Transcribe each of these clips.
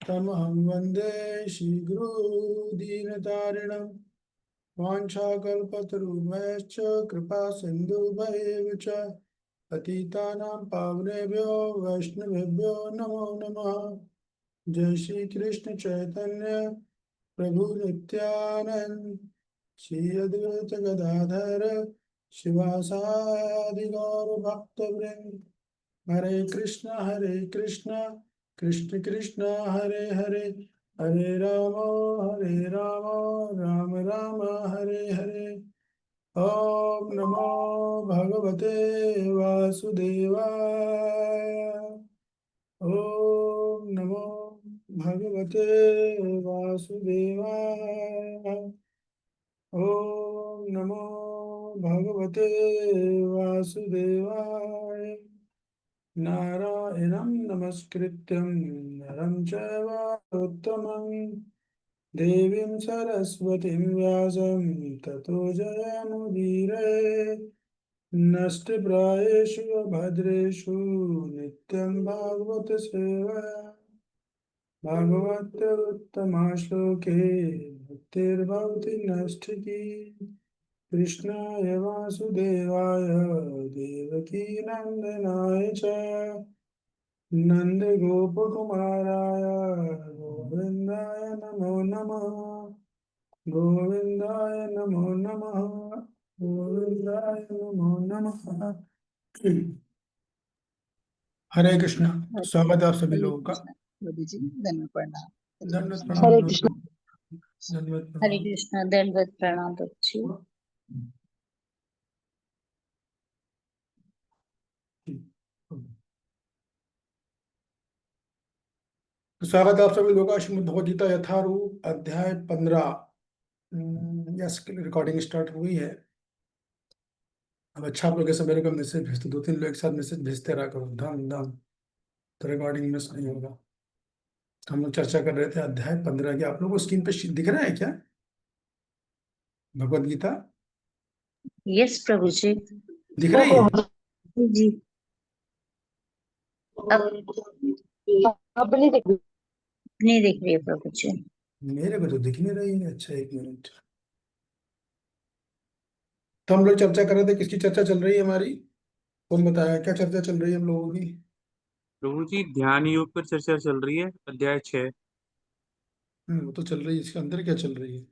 तमहं वन्दे श्रीगुरुदीनतारिणं वाञ्छाकल्पतरुभ्यश्च कृपा सिन्धुभ्येव च पतितानां पावनेभ्यो वैष्णवेभ्यो नमो नमः। जय श्री कृष्ण चैतन्य प्रभु नित्यानंद श्री अद्वैत गदाधर शिवासादि गौर भक्तवृंद। हरे कृष्ण कृष्ण कृष्ण हरे हरे, हरे राम राम राम हरे हरे। ओम नमो भगवते वासुदेवाय। ओम नमो भगवते वासुदेवाय। ओम नमो भगवते वासुदेवाय। नारायणं नमस्कृत्यं नरं चैव नरोत्तमं देवीं सरस्वतीं व्यासं ततो जयमुदीरये। नष्टप्रायेषु भद्रेषु नित्यं भागवत सेवया भागवतोत्तमा श्लोके भक्तिर्भवति नष्टिकी। कृष्णाय वासुदेवाय देवकी नंदनाय च नन्दगोपकुमाराय गोविन्दाय नमो नमः। गोविन्दाय नमो नमः। गोविन्दाय नमो नमः। हरे कृष्ण। स्वागत है आप सभी हरे लोगों का। कृष्ण मोदी जी, धन्यवाद प्रणाम। दंडवत हरे प्रणाम कृष्ण। दोस्तों। दंडवत हरे प्रणाम। कृष्ण, दंडवत प्रणाम बच्चों। तो स्वागत है आप सभी लोगों का श्रीमद् भगवद गीता यथारूप अध्याय 15। यस, रिकॉर्डिंग स्टार्ट हुई है। अब अच्छा आप लोग ऐसे मेरे को मैसेज भेजते, 2-3 लोग एक साथ मैसेज भेजते रहा करो, धम धम, तो रिकॉर्डिंग मिस नहीं होगा। हम लोग चर्चा कर रहे थे अध्याय 15 की। आप लोगों को स्क्रीन पे दिख रहा है क्या भगवद गीता? यस प्रभु जी। दिख रही है? जी अब नहीं देख रही है प्रभु जी। मेरे को तो दिख नहीं रही है। अच्छा, एक मिनट। तो हम लोग चर्चा कर रहे थे, किसकी चर्चा चल रही है हमारी? कौन बताया क्या चर्चा चल रही है हम लोगों की? प्रभु जी, ध्यान योग पर चर्चा चल रही है, अध्याय 6। वो तो चल रही है, इसके अंदर क्या चल रही है?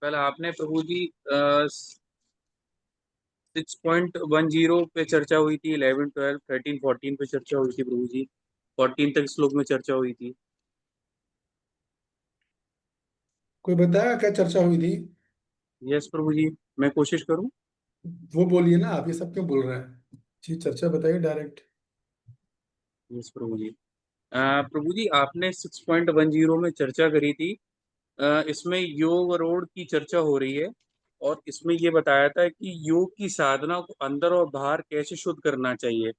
कल आपने प्रभु जी 6.10 पे चर्चा हुई थी, 11, 12, 13, 14 पे चर्चा हुई थी प्रभु जी। 14 तक श्लोक में चर्चा हुई थी। कोई बताया क्या चर्चा हुई थी? यस प्रभु जी, मैं कोशिश करूं। वो बोलिए ना, आप ये सब क्यों बोल रहे हैं? जी, चर्चा बताइए डायरेक्ट। यस प्रभु जी। प्रभु जी, आपने 6.10 में चर्चा करी थी। इसमें योग रोड की चर्चा हो रही है, और इसमें ये बताया था कि योग की साधना को अंदर और बाहर कैसे शुद्ध करना चाहिए।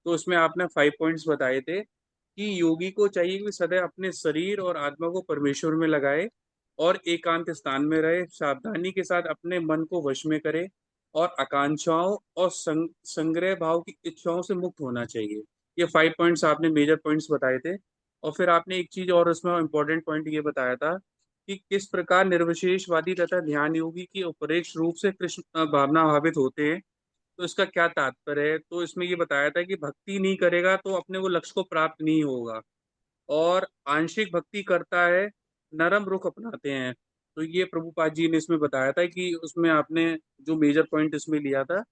तो इसमें आपने 5 पॉइंट्स बताए थे कि योगी को चाहिए कि सदैव अपने शरीर और आत्मा को परमेश्वर में लगाए और एकांत स्थान में रहे, सावधानी के साथ अपने मन को वश में करे और आकांक्षाओं और संग्रह भाव की इच्छाओं से मुक्त होना चाहिए। ये 5 पॉइंट्स आपने मेजर पॉइंट्स बताए थे। और फिर आपने एक चीज और उसमें इम्पोर्टेंट पॉइंट ये बताया था कि किस प्रकार निर्विशेषवादी तथा ध्यान योगी की उपरेक्ष रूप से कृष्ण भावना भावित होते हैं। तो इसका क्या तात्पर्य है? तो इसमें ये बताया था कि भक्ति नहीं करेगा तो अपने को लक्ष्य को प्राप्त नहीं होगा, और आंशिक भक्ति करता है, नरम रुख अपनाते हैं। तो ये प्रभुपाद जी ने इसमें बताया था कि उसमें आपने जो मेजर पॉइंट इसमें लिया था।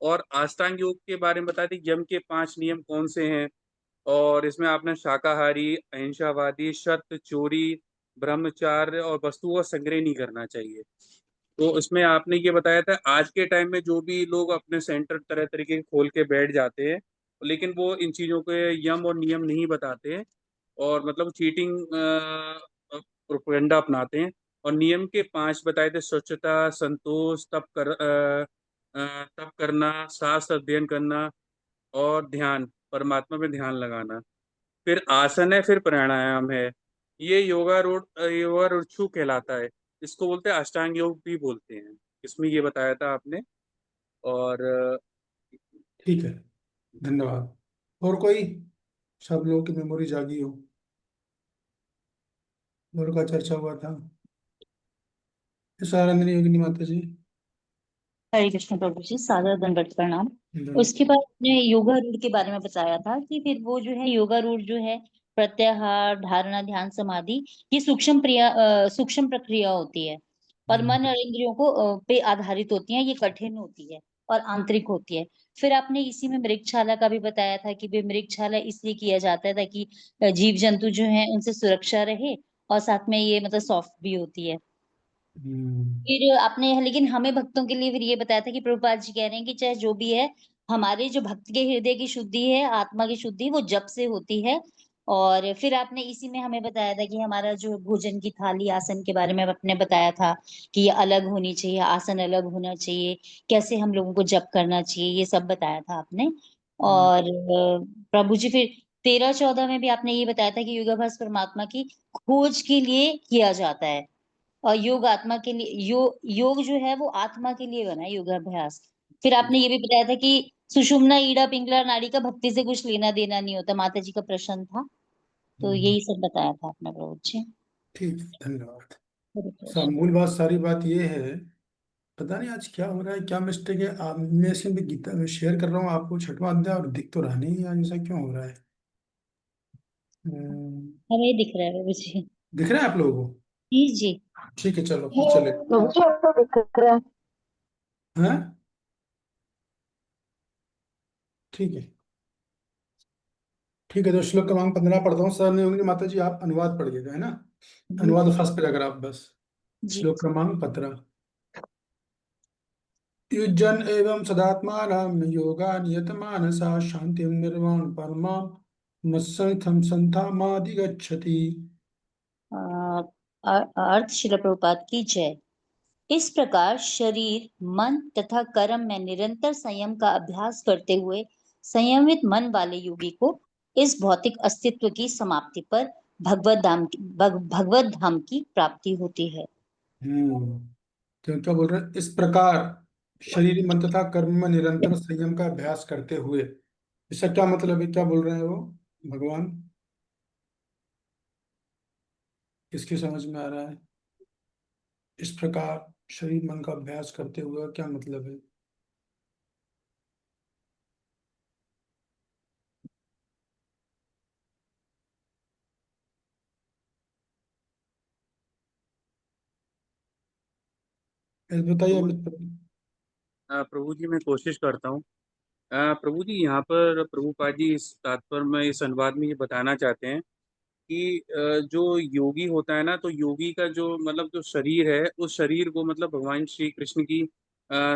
और अष्टांग योग के बारे में बताया था, यम के 5 नियम कौन से हैं। और इसमें आपने शाकाहारी, अहिंसावादी, सत्य, चोरी, ब्रह्मचार्य और वस्तुओं का संग्रह नहीं करना चाहिए। तो इसमें आपने ये बताया था, आज के टाइम में जो भी लोग अपने सेंटर तरह तरीके के खोल के बैठ जाते हैं, लेकिन वो इन चीजों के यम और नियम नहीं बताते हैं, और मतलब चीटिंग प्रोपेगेंडा अपनाते हैं। और नियम के 5 बताए थे: स्वच्छता, संतोष, तप करना, शास्त्र अध्ययन करना, और ध्यान, परमात्मा में ध्यान लगाना। फिर आसन है, फिर प्राणायाम है। ये योगा रुक्षु कहलाता है। इसको बोलते हैं अष्टांग योग भी बोलते हैं। इसमें ये बताया था आपने। और ठीक है, धन्यवाद। और कोई? सब लोगों की मेमोरी जागी हो। और का चर्चा हुआ था। सारंगनी योगिनी माता जी। हरे कृष्ण प्रभु जी, सादर दंडवत प्रणाम। धन्यवाद। उसके बाद आपने योगा रूढ़ के बारे में बताया था कि फिर वो जो है योगा रूढ़ जो है प्रत्याहार, धारणा, ध्यान, समाधि, ये सूक्ष्म प्रक्रिया होती है और मन और इंद्रियों को पे आधारित होती है। ये कठिन होती है और आंतरिक होती है। फिर आपने इसी में मृगशाला का भी बताया था कि वे मृगशाला इसलिए किया जाता है ताकि जीव जंतु जो है उनसे सुरक्षा रहे, और साथ में ये मतलब सॉफ्ट भी होती है। हम्म। फिर आपने लेकिन हमें भक्तों के लिए फिर ये बताया था कि प्रभुपाद जी कह रहे हैं कि चाहे जो भी है, हमारे जो भक्त के हृदय की शुद्धि है, आत्मा की शुद्धि, वो जप से होती है। और फिर आपने इसी में हमें बताया था कि हमारा जो भोजन की थाली, आसन के बारे में आपने बताया था कि ये अलग होनी चाहिए, आसन अलग होना चाहिए, कैसे हम लोगों को जप करना चाहिए, ये सब बताया था आपने। हम्म। और प्रभु जी फिर 13-14 में भी आपने ये बताया था कि योगाभ्यास परमात्मा की खोज के लिए किया जाता है। और योग आत्मा के लिए, योग जो है वो आत्मा के लिए बना है योगाभ्यास। फिर आपने ये भी बताया था कि सुषुम्ना, ईड़ा, पिंगला, नाड़ी का भक्ति से कुछ लेना देना नहीं होता। माता जी का प्रश्न था, तो हम्म। यही सब बताया था आपने प्रभु जी। ठीक, धन्यवाद। हरे सब कृष्ण। मूल बात, सारी बात ये है। पता नहीं आज क्या हो रहा है, क्या मिस्टेक है। आप, मैं इसमें भी गीता में शेयर कर रहा हूँ आपको, छठवां अध्याय, और दिख तो रहा नहीं है आज, ऐसा क्यों हो रहा है। हम्म, हमें दिख रहा है प्रभु जी। दिख रहा है आप लोगों को? जी जी। ठीक है, चलो फिर चले। प्रभु जी आपको दिख रहा है। हैं? ठीक है। ठीक है, तो श्लोक क्रमांक 15 पढ़ता हूँ। सर ने होंगे माता जी, आप अनुवाद पढ़िएगा, है ना। जी अनुवाद जी। फर्स्ट पे अगर आप बस। जी श्लोक क्रमांक 15। युज्यन एवं सदात्मानं योगा नियतमानसा शांतिं निर्वाण परमां मत्संगं संधामादिगच्छति। अ, अर्थ शिला प्रभुपाद की जय। इस प्रकार शरीर, मन तथा कर्म में निरंतर संयम का अभ्यास करते हुए संयमित मन वाले योगी को इस भौतिक अस्तित्व की समाप्ति पर भगवत धाम की प्राप्ति होती है। हम्म। तो क्या बोल रहे हैं? इस प्रकार शरीर, मन तथा कर्म में निरंतर संयम का अभ्यास करते हुए, इसका क्या मतलब है? क्या बोल रहे हैं वो भगवान? किसकी समझ में आ रहा है? इस प्रकार शरीर मन का अभ्यास करते हुए क्या मतलब है? बताइए प्रभु अमित प्रभु। प्रभु जी मैं कोशिश करता हूँ। प्रभु जी यहाँ पर प्रभुपाद जी इस तात्पर्य में, इस अनुवाद में ये बताना चाहते हैं कि जो योगी होता है ना, तो योगी का जो मतलब जो शरीर है, उस शरीर को मतलब भगवान श्री कृष्ण की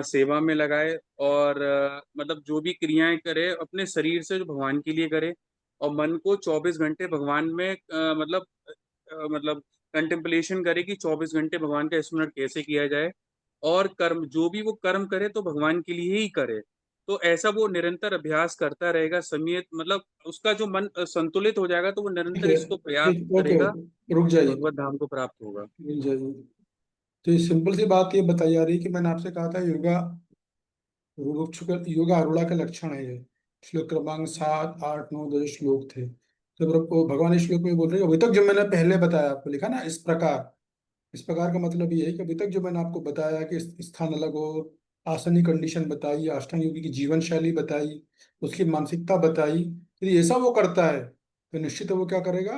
सेवा में लगाए, और मतलब जो भी क्रियाएं करे अपने शरीर से जो भगवान के लिए करे, और मन को 24 घंटे भगवान में मतलब कंटेम्पलेशन करे कि 24 घंटे भगवान का स्मरण कैसे किया जाए, और कर्म जो भी वो कर्म करे तो भगवान के लिए ही करे। तो ऐसा वो निरंतर अभ्यास करता रहेगा, समियत मतलब उसका जो मन संतुलित हो जाएगा, तो वो ठीक निरंतर है। इसको प्रयास ठीक, ओके करेगा, ओके, रुक जाइए। भगवत धाम को प्राप्त होगा। रुक जाइए। तो ये सिंपल सी बात ये बताई जा रही है कि मैंने आपसे कहा था योगा, योगा अरुणा का लक्षण है ये। श्लोक क्रमांक 7, 8, 9, 10 श्लोक थे। तो भगवान इस श्लोक में बोल रहे हैं, अभी तक जो मैंने पहले बताया आपको, लिखा ना इस प्रकार। इस प्रकार का मतलब ये है कि अभी तक जो मैंने आपको बताया कि स्थान अलग हो, आसन की कंडीशन बताई, अष्टांग योगी की जीवन शैली बताई, उसकी मानसिकता बताई, यदि ऐसा वो करता है तो निश्चित वो क्या करेगा?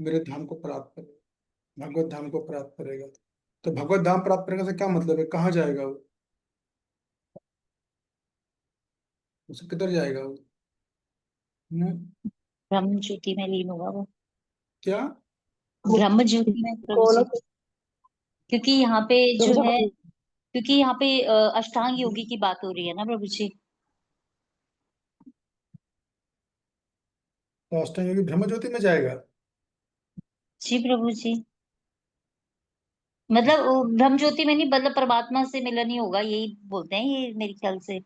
मेरे धाम को प्राप्त करेगा, भगवत धाम को प्राप्त करेगा। तो भगवत धाम प्राप्त करने से क्या मतलब है? कहाँ जाएगा वो? उसे किधर जाएगा वो? हम्म? ब्रह्म ज्योति में लीन होगा वो। क्या? ब्रह्म ज्योति में प्रभु जी। क्योंकि यहाँ पे जो है, क्योंकि यहाँ पे अष्टांग योगी की बात हो रही है ना प्रभु जी। तो अष्टांग योगी ब्रह्म ज्योति में जाएगा? जी प्रभु जी। मतलब ब्रह्म ज्योति में नहीं, मतलब परमात्मा से मिलन ही होगा, यही बोलते हैं ये मेरे ख्याल से,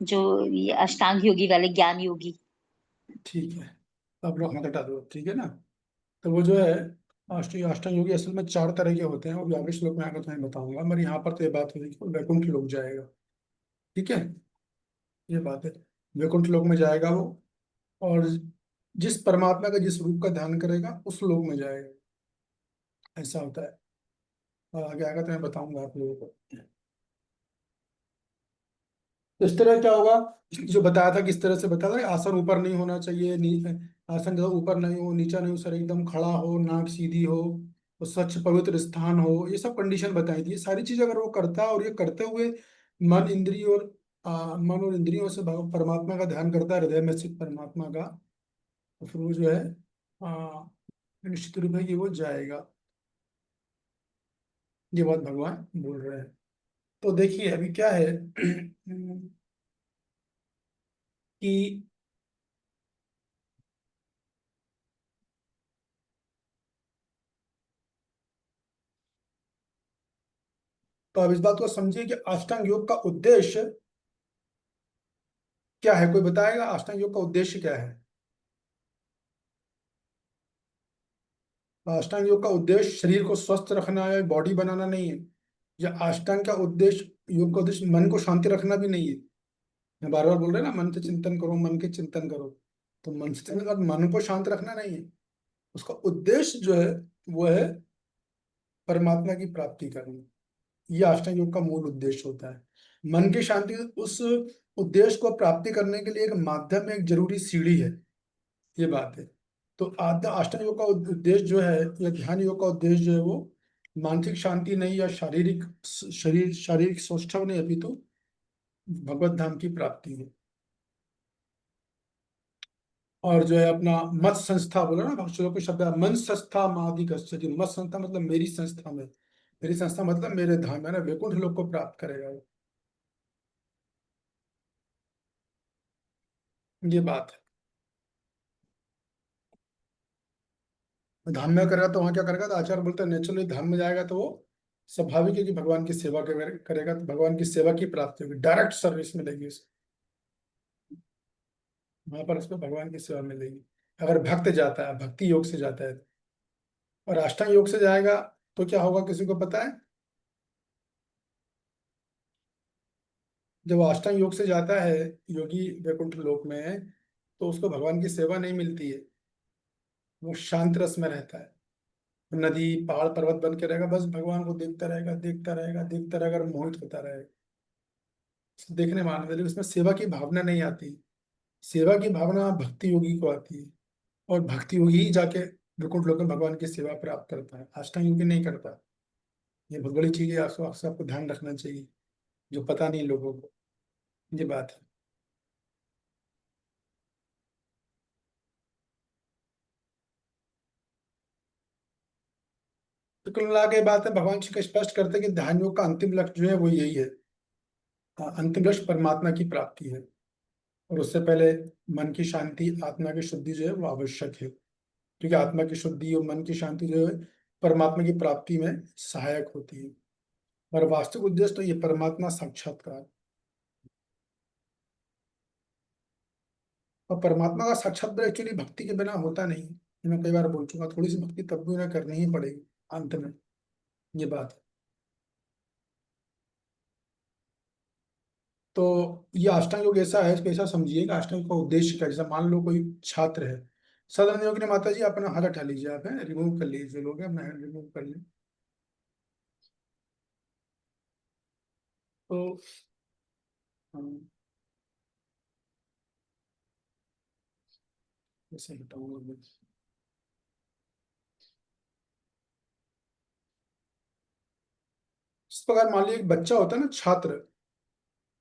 जो ये अष्टांग योगी वाले ज्ञान योगी। ठीक है, तो आप लोग हाथ हटा दो, ठीक है ना। तो वो जो है, अष्टांग योगी असल में 4 तरह के होते हैं, वो भी आगे श्लोक में आकर तुम्हें बताऊंगा। मगर यहाँ पर तो ये बात हुई कि वो वैकुंठ लोक जाएगा। ठीक है, ये बात है। वैकुंठ लोक में जाएगा वो। और जिस परमात्मा का जिस रूप का ध्यान करेगा उस लोक में जाएगा, ऐसा होता है। और आगे आगे तो मैं बताऊंगा आप लोगों को। तो इस तरह क्या होगा, जो बताया था किस तरह से बताया था कि आसन ऊपर नहीं होना चाहिए, आसन जो ऊपर नहीं हो, नीचा नहीं हो, सर एकदम खड़ा हो, नाक सीधी हो, और स्वच्छ पवित्र स्थान हो, ये सब कंडीशन बताई थी। ये सारी चीज अगर वो करता है और ये करते हुए मन इंद्रिय और मन और इंद्रियों से परमात्मा का ध्यान करता है, हृदय में स्थित परमात्मा का, तो फिर वो जो है निश्चित रूप है कि वो जाएगा। ये बात भगवान बोल रहे हैं। तो देखिए अभी क्या है कि तो अब इस बात को समझिए कि अष्टांग योग का उद्देश्य क्या है, कोई बताएगा अष्टांग योग का उद्देश्य क्या है? अष्टांग योग का उद्देश्य शरीर को स्वस्थ रखना है, बॉडी बनाना नहीं है। या अष्टांग का उद्देश्य, योग का उद्देश्य मन को शांति रखना भी नहीं है। मैं बार बार बोल रहे हैं ना, मन से चिंतन करो, मन के चिंतन करो। तो मन से चिंतन कर, मन को शांत रखना नहीं है। उसका उद्देश्य जो है वो है परमात्मा की प्राप्ति करना। यह अष्टांग योग का मूल उद्देश्य होता है। मन की शांति उस उद्देश्य को प्राप्ति करने के लिए एक माध्यम, एक जरूरी सीढ़ी है, ये बात है। तो आद्य अष्टांग योग का उद्देश्य जो है, या ध्यान योग का उद्देश्य जो है, वो मानसिक शांति नहीं या शारीरिक सौष्ठव नहीं, अभी तो भगवत धाम की प्राप्ति है। और जो है अपना मत संस्था बोला ना, भक्तों के शब्द है, मन संस्था मादि गच्छति। मत संस्था मतलब मेरी संस्था में, मेरी संस्था मतलब मेरे धाम है ना, वैकुंठ लोक को प्राप्त करेगा वो। ये बात है। धाम में करेगा तो वहां क्या करेगा, तो आचार्य बोलते हैं नेचुरली धाम में जाएगा तो वो स्वाभाविक है कि भगवान की सेवा करेगा, तो भगवान की सेवा की प्राप्ति होगी, डायरेक्ट सर्विस मिलेगी उसे। वहां पर उसको भगवान की सेवा मिलेगी। अगर भक्त जाता है, भक्ति योग से जाता है, और अष्टांग योग से जाएगा तो क्या होगा, किसी को पता है? जब वो अष्टांग योग से जाता है योगी वैकुंठ लोक में, तो उसको भगवान की सेवा नहीं मिलती है। वो शांत रस में रहता है, नदी पहाड़ पर्वत बन के रहेगा, बस भगवान को देखता रहेगा, देखता रहेगा, देखता रहेगा और मोहित होता रहेगा। देखने में आनंद, लेकिन उसमें सेवा की भावना नहीं आती। सेवा की भावना भक्ति योगी को आती है, और भक्ति योगी ही जाके वैकुंठ लोक में भगवान की सेवा प्राप्त करता है, अष्टांग योगी नहीं करता। ये बहुत बड़ी चीज है, आपको ध्यान रखना चाहिए, जो पता नहीं लोगों को। ये बात है। तो कुल मिला के बात है, भगवान श्री कृष्ण स्पष्ट करते हैं कि ध्यान योग का अंतिम लक्ष्य जो है वो यही है। अंतिम लक्ष्य परमात्मा की प्राप्ति है, और उससे पहले मन की शांति, आत्मा की शुद्धि जो है वो आवश्यक है, क्योंकि आत्मा की शुद्धि और मन की शांति जो है परमात्मा की प्राप्ति में सहायक होती है। और वास्तविक उद्देश्य तो ये परमात्मा साक्षात्कार। और परमात्मा का साक्षात्कार एक्चुअली भक्ति के बिना होता नहीं। ये मैं कई बार बोल चुका, थोड़ी सी भक्ति तब भी उन्हें करनी ही पड़ेगी अंत में। ये बात है। तो ये अष्टांग योग ऐसा है, इसको ऐसा समझिए कि अष्टांग योग का उद्देश्य क्या है। जैसे मान लो कोई छात्र है, सदन योग ने, माता जी अपना हाथ हटा लीजिए, आप रिमूव कर लीजिए, जो लोग हैं अपना हैंड रिमूव कर लें। तो हम ऐसे हटाऊंगा। इस प्रकार मान लीजिए एक बच्चा होता है ना, छात्र,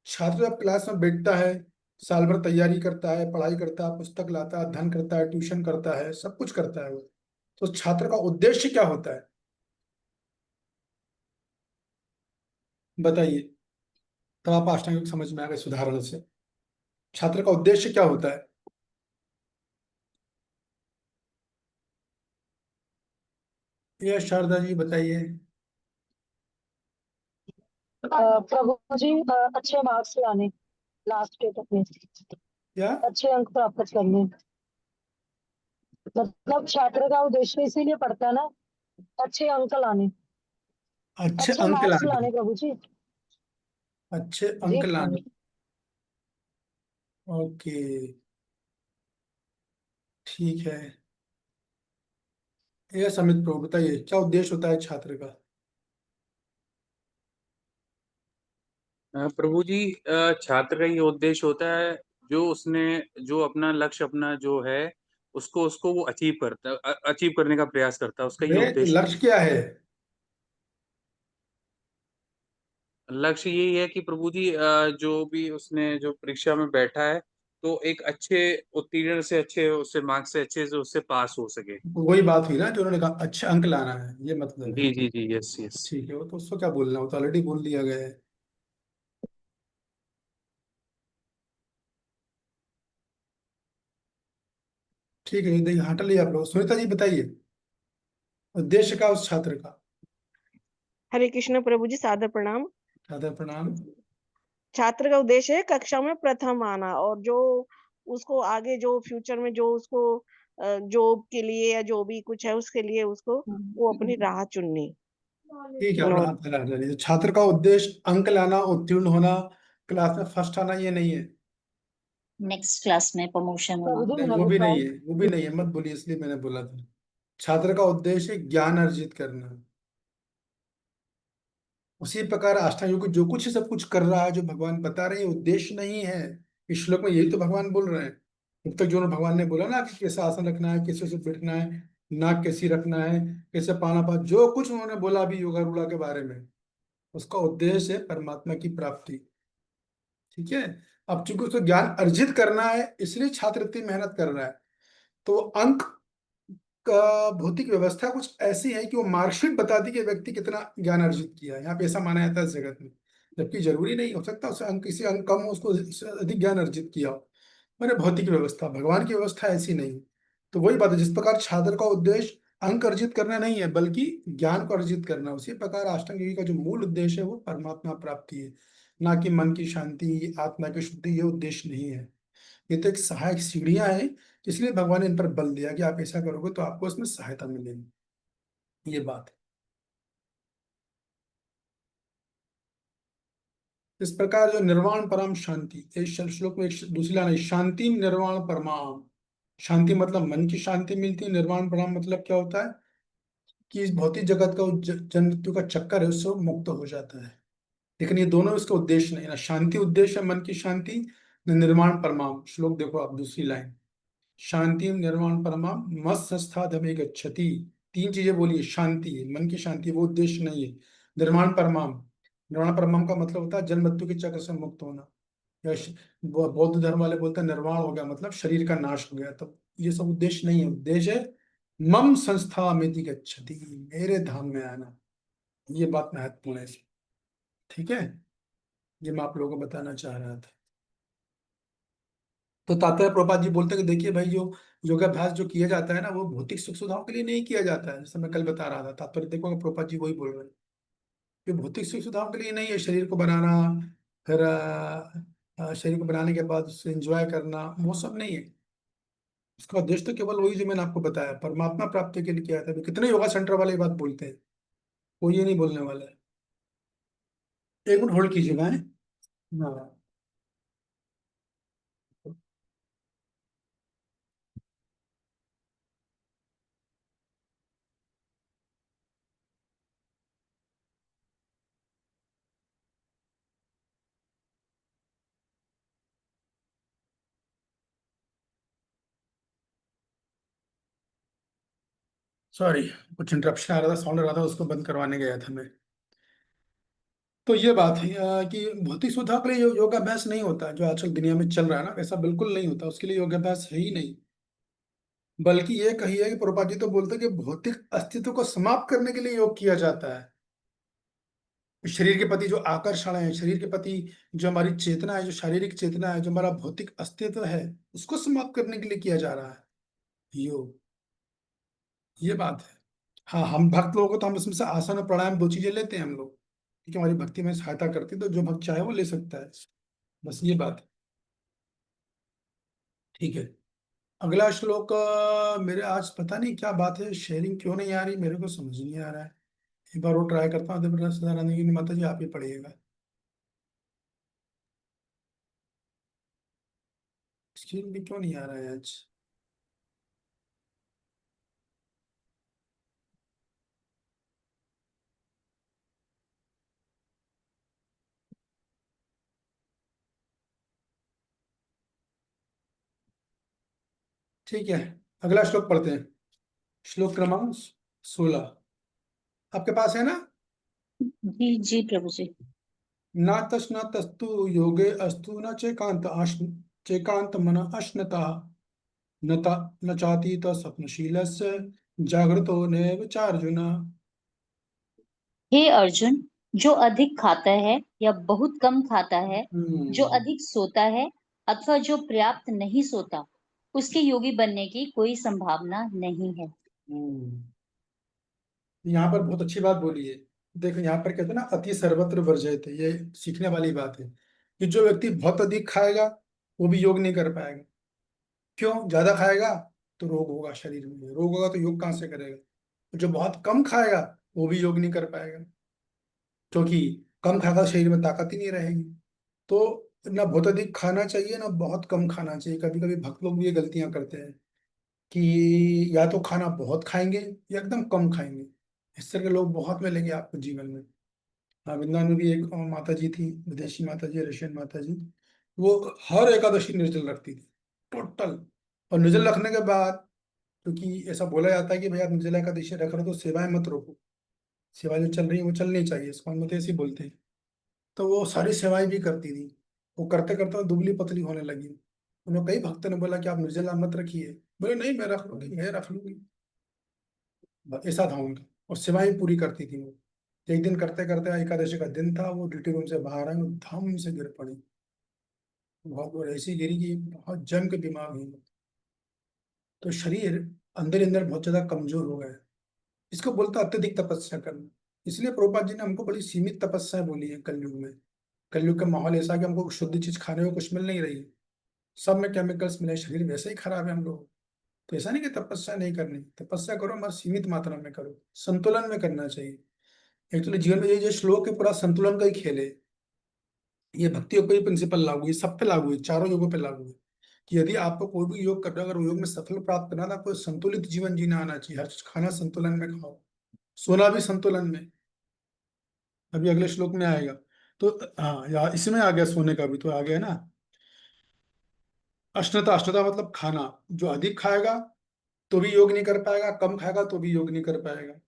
छात्र जब क्लास में बैठता है, साल भर तैयारी करता है, पढ़ाई करता है, पुस्तक लाता है, अध्ययन करता है, ट्यूशन करता है, सब कुछ करता है वो। तो छात्र का उद्देश्य क्या होता है, बताइए। तब आप अष्टांग योग समझ में आएगा इस उदाहरण से। छात्र का उद्देश्य क्या होता है? ये शारदा जी बताइए। प्रभु जी, अच्छे मार्क्स लाने, लास्ट पेपर में क्या? अच्छे अंक प्राप्त करने। मतलब छात्र का उद्देश्य इसीलिए पढ़ता है ना, अच्छे अंक लाने, अच्छे अच्छे अंक मार्क्स लाने। लाने प्रभु जी। अच्छे जी अंक लाने। प्रभु। ओके, ठीक है। ये समित प्रभु बताइए, क्या उद्देश्य होता है छात्र का? प्रभु जी, छात्र का ये उद्देश्य होता है, जो उसने जो अपना लक्ष्य अपना जो है उसको उसको वो अचीव करने का प्रयास करता है, उसका ये तो उद्देश्य लक्ष्य क्या है? लक्ष्य यही है कि प्रभु जी, जो भी उसने जो परीक्षा में बैठा है तो एक अच्छे उत्तीर्ण से अच्छे उससे मार्क्स से अच्छे से उससे पास हो सके। तो वही बात हुई ना, जो उन्होंने कहा अच्छे अंक लाना है, ये मतलब है। जी जी जी, यस यस। ठीक है, वो तो उसको क्या बोलना, वो तो ऑलरेडी बोल दिया गया है। ठीक है, देखिए हटा लिया आप लोग। सुनीता जी बताइए, उद्देश्य का उस छात्र का? हरे कृष्ण प्रभु जी, सादर प्रणाम। दादा प्रणाम। छात्र का उद्देश्य है कक्षा में प्रथम आना, और जो उसको आगे जो फ्यूचर में जो उसको जॉब के लिए या जो भी कुछ है उसके लिए उसको वो अपनी राह चुननी। ठीक है, अपना नोट। हाथ फैला दीजिए। छात्र का उद्देश्य अंक लाना, उत्तीर्ण होना, क्लास में फर्स्ट आना, ये नहीं है। नेक्स्ट क्लास में प्रमोशन होना। प्रभु जी नहीं, मैं वो भी नहीं बताऊं? है, वो भी नहीं है, मत बोलिए, इसलिए मैंने बोला था। छात्र का उद्देश्य ज्ञान अर्जित करना। उसी प्रकार अष्टांग योग जो कुछ है सब कुछ कर रहा है, जो भगवान बता रहे हैं, ये उद्देश्य नहीं है। इस श्लोक में यही तो भगवान बोल रहे हैं। जब तक जो भगवान ने बोला ना कि कैसे आसन रखना है, कैसे से बैठना है, नाक कैसी रखना है, कैसे पाना पा, जो कुछ उन्होंने बोला अभी योगा रूढ़ा के बारे में, उसका उद्देश्य है परमात्मा की प्राप्ति। ठीक है। अब चूंकि उसको ज्ञान अर्जित करना है, इसलिए छात्र इतनी मेहनत कर रहा है। तो अंक का भौतिक व्यवस्था कुछ ऐसी है कि वो मार्कशीट बताती है कि व्यक्ति कितना ज्ञान अर्जित किया है। यहाँ पे ऐसा माना जाता है इस जगत में, जबकि जरूरी नहीं हो सकता उसे अंक, किसी अंक कम हो, उसको उससे अधिक ज्ञान अर्जित किया हो। मैंने भौतिक व्यवस्था, भगवान की व्यवस्था ऐसी नहीं। तो वही बात है, जिस प्रकार छात्र का उद्देश्य अंक अर्जित करना नहीं है बल्कि ज्ञान को अर्जित करना, उसी प्रकार अष्टांग योगी का जो मूल उद्देश्य है वो परमात्मा प्राप्ति है। ना कि मन की शांति, आत्मा की शुद्धि, ये उद्देश्य नहीं है। ये तो एक सहायक सीढ़ियां हैं, इसलिए भगवान ने इन पर बल दिया कि आप ऐसा करोगे तो आपको इसमें सहायता मिलेगी। ये बात है। इस प्रकार जो निर्वाण परम शांति, इस श्लोक में एक दूसरी लाइन है, शांति निर्वाण परमाम। शांति मतलब मन की शांति मिलती है, निर्वाण परम मतलब क्या होता है कि इस भौतिक जगत का जन्म मृत्यु का चक्कर है, उससे वो मुक्त हो जाता है। लेकिन ये दोनों इसका उद्देश्य नहीं, ना शांति उद्देश्य है मन की शांति, न निर्वाण परमाम। श्लोक देखो आप, दूसरी लाइन, शांति निर्वाण परमा मत संस्था में गच्छति। तीन चीजें बोलिए, शांति मन की शांति वो उद्देश्य नहीं है। निर्वाण परमाम, निर्वाण परमाम का मतलब होता है जन्म मृत्यु के चक्र से मुक्त होना। या बौद्ध धर्म वाले बोलते हैं निर्वाण हो गया मतलब शरीर का नाश हो गया। तो ये सब उद्देश्य नहीं है। उद्देश्य है मम संस्था में गच्छति, मेरे धाम में आना। ये बात महत्वपूर्ण है। ठीक है, ये मैं आप लोगों को बताना चाह रहा था। तो तात्पर्य प्रभुपाद जी बोलते हैं कि देखिए भाई, जो योगाभ्यास जो किया जाता है ना, वो भौतिक सुख सुविधाओं के लिए नहीं किया जाता है। जैसे मैं कल बता रहा था, तात्पर्य देखो प्रभुपाद जी वही बोल रहे हैं कि भौतिक सुख सुविधाओं के लिए नहीं है। शरीर को बनाना, फिर शरीर को बनाने के बाद उससे एंजॉय करना, वो सब नहीं है। इसका उद्देश्य तो केवल वही जो मैंने आपको बताया, परमात्मा प्राप्ति के लिए किया था। अभी कितने योगा सेंटर वाले ये बात बोलते हैं, कोई ये नहीं बोलने वाला है। एक मिनट होल्ड कीजिएगा। हैं? हाँ, सॉरी, कुछ इंटरप्शन आ रहा था, साउंड आ रहा था, उसको बंद करवाने गया था मैं। तो ये बात है कि भौतिक सुविधा के लिए योगाभ्यास नहीं होता जो आजकल दुनिया में चल रहा है ना, ऐसा बिल्कुल नहीं होता। उसके लिए योगाभ्यास है ही नहीं। बल्कि ये कहिए कि प्रभुपाद जी तो बोलते हैं कि भौतिक अस्तित्व को समाप्त करने के लिए योग किया जाता है। शरीर के प्रति जो आकर्षण है, शरीर के प्रति जो हमारी चेतना है, जो शारीरिक चेतना है, जो हमारा भौतिक अस्तित्व है, उसको समाप्त करने के लिए किया जा रहा है योग। ये बात है। हाँ, हम भक्त लोगों को तो हम इसमें से आसन और प्राणायाम दो चीजें लेते हैं हम लोग, क्योंकि हमारी भक्ति में सहायता करती है। तो जो भक्त चाहे वो ले सकता है, बस ये बात है। ठीक है, अगला श्लोक। मेरे आज पता नहीं क्या बात है, शेयरिंग क्यों नहीं आ रही, मेरे को समझ नहीं आ रहा है। एक बार वो ट्राई करता हूँ। देवव्रत सदानंद की माता जी, आप ही पढ़िएगा। स्क्रीन भी क्यों नहीं आ रहा है आज? ठीक है, अगला श्लोक पढ़ते हैं। श्लोक क्रमांक 16 आपके पास है ना? जी जी प्रभु जी। न तस्न तस्तु योगे अस्तु न चेकांत मन अश्नता न चाति स्वप्नशीलस्य जागृतो नैव चार्जुन। हे अर्जुन, जो अधिक खाता है या बहुत कम खाता है, जो अधिक सोता है अथवा जो पर्याप्त नहीं सोता, उसके योगी बनने की कोई संभावना नहीं है। यहाँ पर बहुत अच्छी बात बोली है। देखो यहाँ पर कहते हैं ना, अति सर्वत्र वर्जयते, ये सीखने वाली बात है कि जो व्यक्ति बहुत अधिक खाएगा वो भी योग नहीं कर पाएगा। क्यों? ज्यादा खाएगा तो रोग होगा, शरीर में रोग होगा तो योग कहाँ से करेगा। जो बहुत कम खाएगा वो भी योग नहीं कर पाएगा, क्योंकि कम खाएगा शरीर में ताकत ही नहीं रहेगी। तो ना बहुत अधिक खाना चाहिए ना बहुत कम खाना चाहिए। कभी कभी भक्त लोग भी ये गलतियां करते हैं कि या तो खाना बहुत खाएंगे या एकदम कम खाएंगे। इस तरह के लोग बहुत मिलेंगे आपको जीवन में। हाँ, वृंदावन में भी एक माता जी थी, विदेशी माता जी, रशियन माता जी। वो हर एकादशी निर्जल रखती थी, टोटल। और निर्जल रखने के बाद, क्योंकि ऐसा बोला जाता है कि भाई आप निर्जल एकादशी रख रहे हो तो सेवाएं मत रोको, सेवाएं जो चल रही है वो चलनी चाहिए, इसको हम तो ऐसे ही बोलते हैं। तो वो सारी सेवाएं भी करती थी। वो करते करते वो दुबली पतली होने लगी। उन्होंने कई भक्तों ने बोला कि आप निर्जला मत रखिए, बोले नहीं मैं रख लूंगी, मैं रख लूंगी। ऐसा था उनका, और सेवाएं पूरी करती थी वो। एक दिन करते करते, एकादशी का दिन था, वो ड्यूटी रूम से बाहर आई और धम से गिर पड़ी। बहुत वो ऐसी गिरी कि बहुत जम के बीमार हुई। तो शरीर अंदर अंदर बहुत ज्यादा कमजोर हो गया। इसको बोलता अत्यधिक तपस्या करना। इसलिए प्रभुपाद जी ने हमको बड़ी सीमित तपस्या बोली है कलयुग में। कलयुग का माहौल ऐसा है कि हमको शुद्ध चीज खाने को कुछ मिल नहीं रही है, सब में केमिकल्स मिले, शरीर वैसे ही खराब है हम लोग। तो ऐसा नहीं कि तपस्या नहीं करनी, तपस्या करो मगर सीमित मात्रा में करो, संतुलन में करना चाहिए। एक्चुअली जीवन में ये जो श्लोक है पूरा संतुलन का ही खेल है। ये भक्ति योग पे ही प्रिंसिपल लागू है, सब पे लागू है, चारों योगों पे लागू है कि यदि आपको कोई भी योग करना, अगर वो योग में सफल प्राप्त करना, तो आपको संतुलित जीवन जीना आना चाहिए। हर चीज खाना संतुलन में खाओ, सोना भी संतुलन में। अभी अगले श्लोक में आएगा। तो हाँ, या इसमें आ गया सोने का भी, तो आ गया ना। अष्टता, अष्टता मतलब खाना। जो अधिक खाएगा तो भी योग नहीं कर पाएगा, कम खाएगा तो भी योग नहीं कर पाएगा।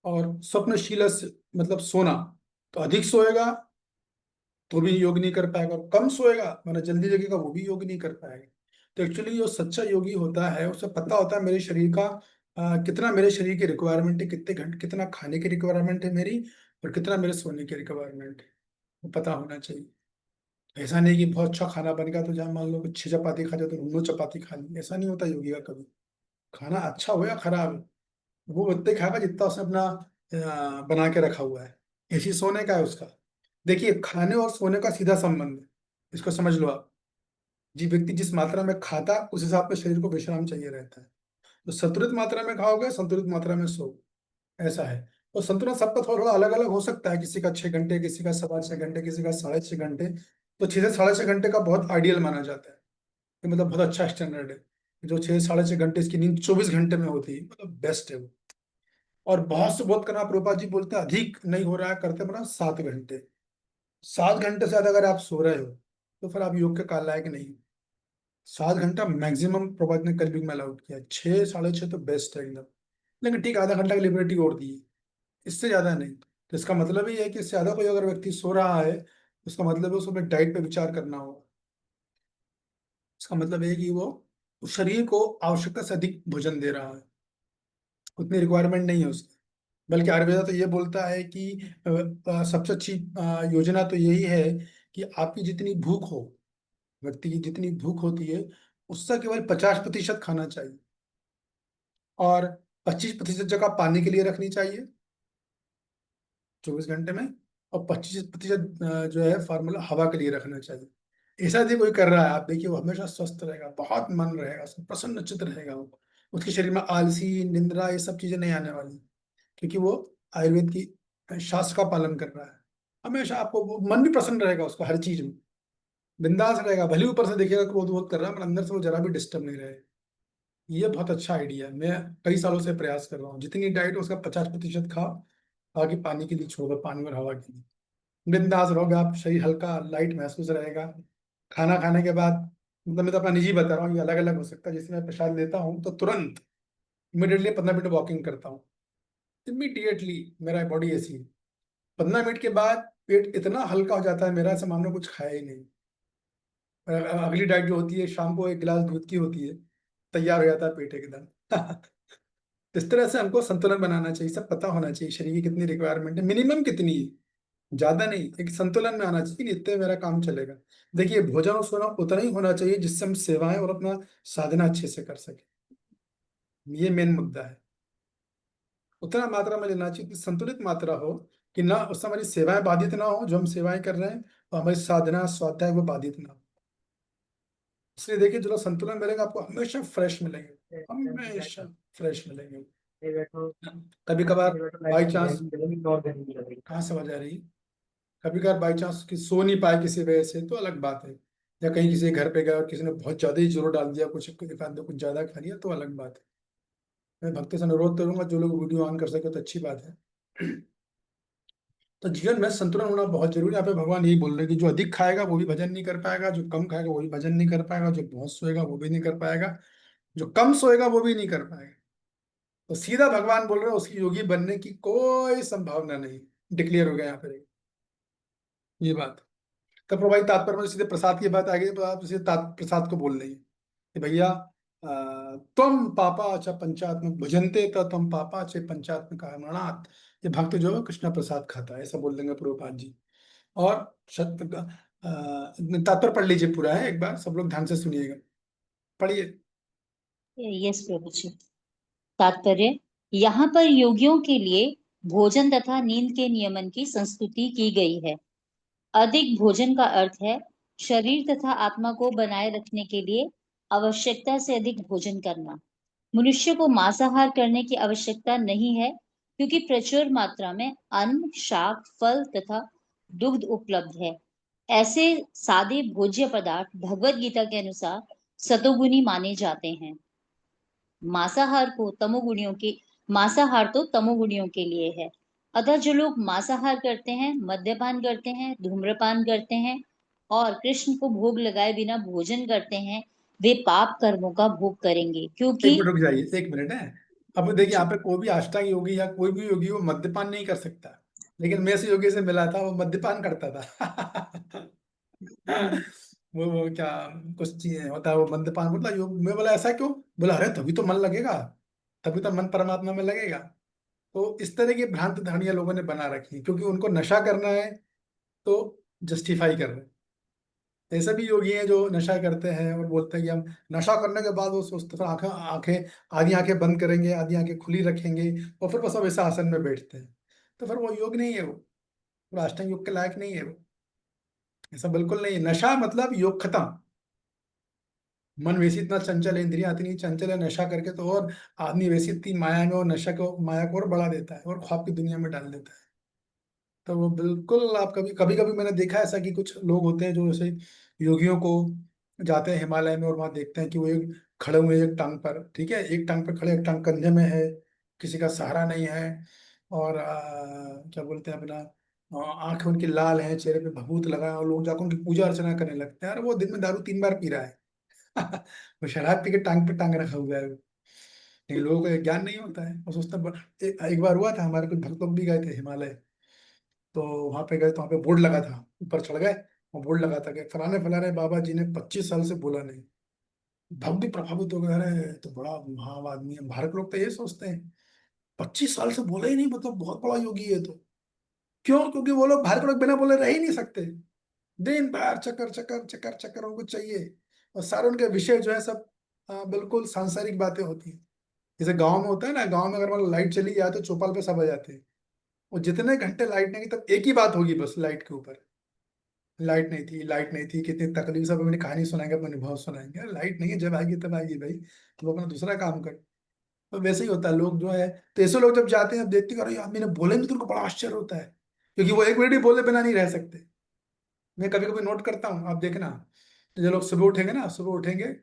और स्वप्नशील मतलब सोना, तो अधिक सोएगा तो भी योग नहीं कर पाएगा, और कम सोएगा मतलब जल्दी जगेगा वो भी योग नहीं कर पाएगा। तो एक्चुअली जो सच्चा योगी होता है उसे पता होता है मेरे शरीर का कितना, मेरे शरीर की रिक्वायरमेंट है, कितने घंटे कितना खाने की रिक्वायरमेंट है मेरी, और कितना मेरे सोने की रिक्वायरमेंट है, वो पता होना चाहिए। ऐसा नहीं कि बहुत अच्छा खाना बनेगा तो जहाँ मान लो कि 6 चपाती खा जाओ तो 9 चपाती खा ली, ऐसा नहीं होता योगी का कभी। खाना अच्छा हो या खराब हो, वो उतने खाएगा जितना उसने अपना बना के रखा हुआ है। इसी सोने का है उसका। देखिए, खाने और सोने का सीधा संबंध है, इसको समझ लो आप। जी, व्यक्ति जिस मात्रा में खाता उस हिसाब से शरीर को विश्राम चाहिए रहता है। तो संतुलित मात्रा में खाओगे, संतुलित मात्रा में सो, ऐसा है। और संतुलन सबका थोड़ा थोड़ा अलग अलग हो सकता है, किसी का 6 घंटे, किसी का 6.25 घंटे, किसी का 6.5 घंटे। तो 6 से 6.5 घंटे का बहुत आइडियल माना जाता है, ये मतलब बहुत अच्छा स्टैंडर्ड है। जो 6 से 6.5 घंटे इसकी नींद 24 घंटे में होती है, मतलब बेस्ट है वो। और बहुत से बहुत करना, प्रभुपाद जी बोलते हैं अधिक नहीं हो रहा है, करते मतलब 7 घंटे। 7 घंटे से ज्यादा अगर आप सो रहे हो तो फिर आप योग के काल लायक नहीं हो। 7 घंटा मैक्सिमम प्रभात ने कल भी में अलाउड किया, 6 साढ़े 6 तो बेस्ट है एकदम। लेकिन ठीक, आधा घंटा की लिबर्टी और दी है, इससे ज्यादा नहीं। तो इसका मतलब ये है कि इससे ज्यादा कोई अगर व्यक्ति सो रहा है, उसका मतलब है उसको अपने डाइट पे विचार करना होगा। इसका मतलब है कि वो उस शरीर को आवश्यकता से अधिक भोजन दे रहा है, उतनी रिक्वायरमेंट नहीं है उसकी। बल्कि आयुर्वेदा तो ये बोलता है कि सबसे अच्छी योजना तो यही है कि आपकी जितनी भूख हो, व्यक्ति की जितनी भूख होती है उससे केवल 50% खाना चाहिए, और 25% जगह पानी के लिए रखनी चाहिए 24 घंटे में, और 25% जो है फार्मूला हवा के लिए रखना चाहिए। ऐसा यदि कोई कर रहा है, आप देखिए वो हमेशा स्वस्थ रहेगा, बहुत मन रहेगा उसका, प्रसन्न चित्त रहेगा वो। उसके शरीर में आलसी, निंद्रा, ये सब चीजें नहीं आने वाली, क्योंकि वो आयुर्वेद की शास्त्र का पालन कर रहा है। हमेशा आपको वो मन भी प्रसन्न रहेगा उसका, हर चीज में बिंदास रहेगा। भले ऊपर से देखिएगा क्रोध वोध कर रहा है, पर अंदर से वो जरा भी डिस्टर्ब नहीं रहेगा। ये बहुत अच्छा आइडिया है, मैं कई सालों से प्रयास कर रहा हूँ। जितनी डाइट उसका 50% खाओ, बाकी पानी के लिए छोड़ दो, पानी और हवा के लिए बिंदास रहोगे आप, शरीर हल्का लाइट महसूस रहेगा। खाना खाने के बाद मतलब मैं तो अपना निजी बता रहा हूँ, ये अलग अलग हो सकता है। जैसे मैं प्रसाद लेता हूँ तो तुरंत इमिडिएटली 15 मिनट वॉकिंग करता हूँ, इमीडिएटली मेरा बॉडी ऐसी है। 15 मिनट के बाद पेट इतना हल्का हो जाता है मेरा, ऐसा मानो कुछ खाया ही नहीं। अगली डाइट जो होती है शाम को 1 गिलास दूध की होती है, तैयार हो जाता है पेट एकदम। इस तरह से हमको संतुलन बनाना चाहिए, सब पता होना चाहिए शरीर की कितनी रिक्वायरमेंट है, मिनिमम कितनी है, ज्यादा नहीं, एक संतुलन में आना चाहिए कि इतने मेरा काम चलेगा। देखिए भोजन और सोना उतना ही होना चाहिए जिससे हम सेवाएं और अपना साधना अच्छे से कर सके, ये मेन मुद्दा है। उतना मात्रा में लेना चाहिए कि संतुलित मात्रा हो, कि ना उससे हमारी सेवाएं बाधित ना हो, जो हम सेवाएं कर रहे हैं, और हमारी साधना स्वाध्याय वो बाधित ना हो। इसलिए देखिए जो लोग संतुलन मिलेगा आपको हमेशा फ्रेश मिलेंगे, हमेशा फ्रेश मिलेंगे। कभी कभार बाई चांस, कहाँ से आवाज आ रही है, कभी कभार बाई चांस कि सो नहीं पाए किसी वजह से तो अलग बात है, या कहीं किसी के घर पे गए और किसी ने बहुत ज्यादा ही जोर डाल दिया, कुछ एक आध कुछ ज्यादा खा लिया तो अलग बात है। मैं भक्तों से अनुरोध करूंगा जो लोग वीडियो ऑन कर सके तो अच्छी बात है। तो जीवन में संतुलन होना बहुत जरूरी है। यहाँ पे भगवान यही बोल रहे हैं कि जो अधिक खाएगा वो भी भजन नहीं कर पाएगा, जो कम खाएगा वो भी भजन नहीं कर पाएगा, जो बहुत सोएगा वो भी नहीं कर पाएगा, जो कम सोएगा वो भी नहीं कर पाएगा। तो सीधा भगवान बोल रहे हैं उसकी योगी बनने की कोई संभावना नहीं, डिक्लेयर हो गया यहाँ पे ये बात। तो प्रभाई तात्पर्य में सीधे प्रसाद की बात आ गई तो आप सीधे प्रसाद को बोल रही है कि भैया तुम पापा च पंचात्म भुजनते तो तुम पापा च पंचात्म कारणात्, ये भक्त जो है कृष्णा प्रसाद खाता है, ऐसा बोल देंगे प्रभुपाद जी। और तात्पर्य पढ़ लीजिए पूरा है, एक बार सब लोग ध्यान से सुनिएगा, पढ़िए। यस प्रभु जी। तात्पर्य, यहाँ पर योगियों के लिए भोजन तथा नींद के नियमन की संस्तुति की गई है। अधिक भोजन का अर्थ है शरीर तथा आत्मा को बनाए रखने के लिए आवश्यकता से अधिक भोजन करना। मनुष्य को मांसाहार करने की आवश्यकता नहीं है, क्योंकि प्रचुर मात्रा में अन्न, शाक, फल तथा दुग्ध उपलब्ध है। ऐसे सादे भोज्य पदार्थ भगवत गीता के अनुसार सतोगुनी माने जाते हैं। मांसाहार को तमोगुणियों के मांसाहार तो तमोगुणियों के लिए है। अतः जो लोग मांसाहार करते हैं, मद्यपान करते हैं, धूम्रपान करते हैं और कृष्ण को भोग लगाए बिना भोजन करते हैं, वे पाप कर्मों का भोग करेंगे, एक क्योंकि मिनट रुक जाइए, 1 मिनट है। अब देखिए यहाँ पे कोई भी अष्टांग योगी या कोई भी योगी वो मद्यपान नहीं कर सकता, लेकिन मैं से योगी से मिला था वो मद्यपान करता था। वो क्या कुछ चीज होता है वो मद्यपान, मतलब योग मैं बोला ऐसा क्यों, बोला अरे तभी तो मन लगेगा, तभी तो मन परमात्मा में लगेगा। तो इस तरह की भ्रांत धारणियां लोगों ने बना रखी हैं, क्योंकि उनको नशा करना है तो जस्टिफाई कर रहे हैं। ऐसे भी योगी हैं जो नशा करते हैं और बोलते हैं कि हम नशा करने के बाद वो सोचते फिर आंखें आंखें आधी आंखें बंद करेंगे, आधी आंखें खुली रखेंगे, और फिर बस अब ऐसा आसन में बैठते हैं। तो फिर वो योग नहीं है, वो अष्टांग योग के लायक नहीं है वो, ऐसा बिल्कुल नहीं है। नशा मतलब योग खत्म। मन वैसे इतना चंचल है, इंद्रियां इतनी चंचल है, नशा करके तो और आदमी वैसे इतनी माया में और नशा को माया को और बढ़ा देता है और ख्वाब की दुनिया में डाल देता है। तो वो बिल्कुल आप कभी कभी कभी मैंने देखा है ऐसा कि कुछ लोग होते हैं जो जैसे योगियों को जाते हैं हिमालय में और वहां देखते हैं कि वो एक खड़े हुए एक टांग पर, ठीक है, एक टांग पर खड़े, एक टांग कंधे में है, किसी का सहारा नहीं है, और क्या बोलते हैं अपना आंखें उनकी लाल है, चेहरे पे भभूत लगा है, और लोग जाकर उनकी पूजा अर्चना करने लगते हैं। अरे वो दिन में दारू 3 बार पी रहा है। वो शराब पी के टांग पे टांग रखा हुआ है। लेकिन लोगों को ये ज्ञान नहीं होता है, वो सोचता एक बार हुआ था हमारे कुछ भक्त लोग भी गए थे हिमालय, तो वहां पे गए तो वहां पे बोर्ड लगा था, ऊपर चढ़ गए, वो बोर्ड लगा था कि फलाने फलाने बाबा जी ने 25 साल से बोला नहीं। भक्त भी प्रभावित हो गए, अरे ये तो बड़ा महान आदमी है। भारत लोग तो ये सोचते हैं 25 साल से बोला ही नहीं मतलब बहुत बड़ा योगी है। तो क्यों, क्योंकि वो लोग भारत लोग बिना बोले रह ही नहीं सकते, दिन भर चक्कर चक्कर चक्कर चक्कर उनको चाहिए, और सारे उनके विषय जो है सब बिल्कुल सांसारिक बातें होती हैं। जैसे गांव में होता है ना, गांव में अगर मान लो लाइट चली जाए तो चौपाल पे सब आ जाते हैं, और जितने घंटे लाइट नहीं तब एक ही बात होगी बस लाइट के ऊपर, लाइट नहीं थी, लाइट नहीं थी, कितनी तकलीफ, सब अपनी कहानी सुनाएंगे, अपना अनुभव सुनाएंगे। अरे लाइट नहीं है, जब आएगी तब आएगी भाई, तो अपना दूसरा काम कर। तो वैसे ही होता है लोग जो है, तो ऐसे लोग जब जाते हैं अब देखते हैं अरे यार मैंने बोले भी, तो उनको बड़ा आश्चर्य होता है, क्योंकि वो 1 मिनट भी बोले बिना नहीं रह सकते। मैं कभी कभी नोट करता हूँ, आप देखना, तो जो लोग सुबह उठेंगे ना, सुबह उठेंगे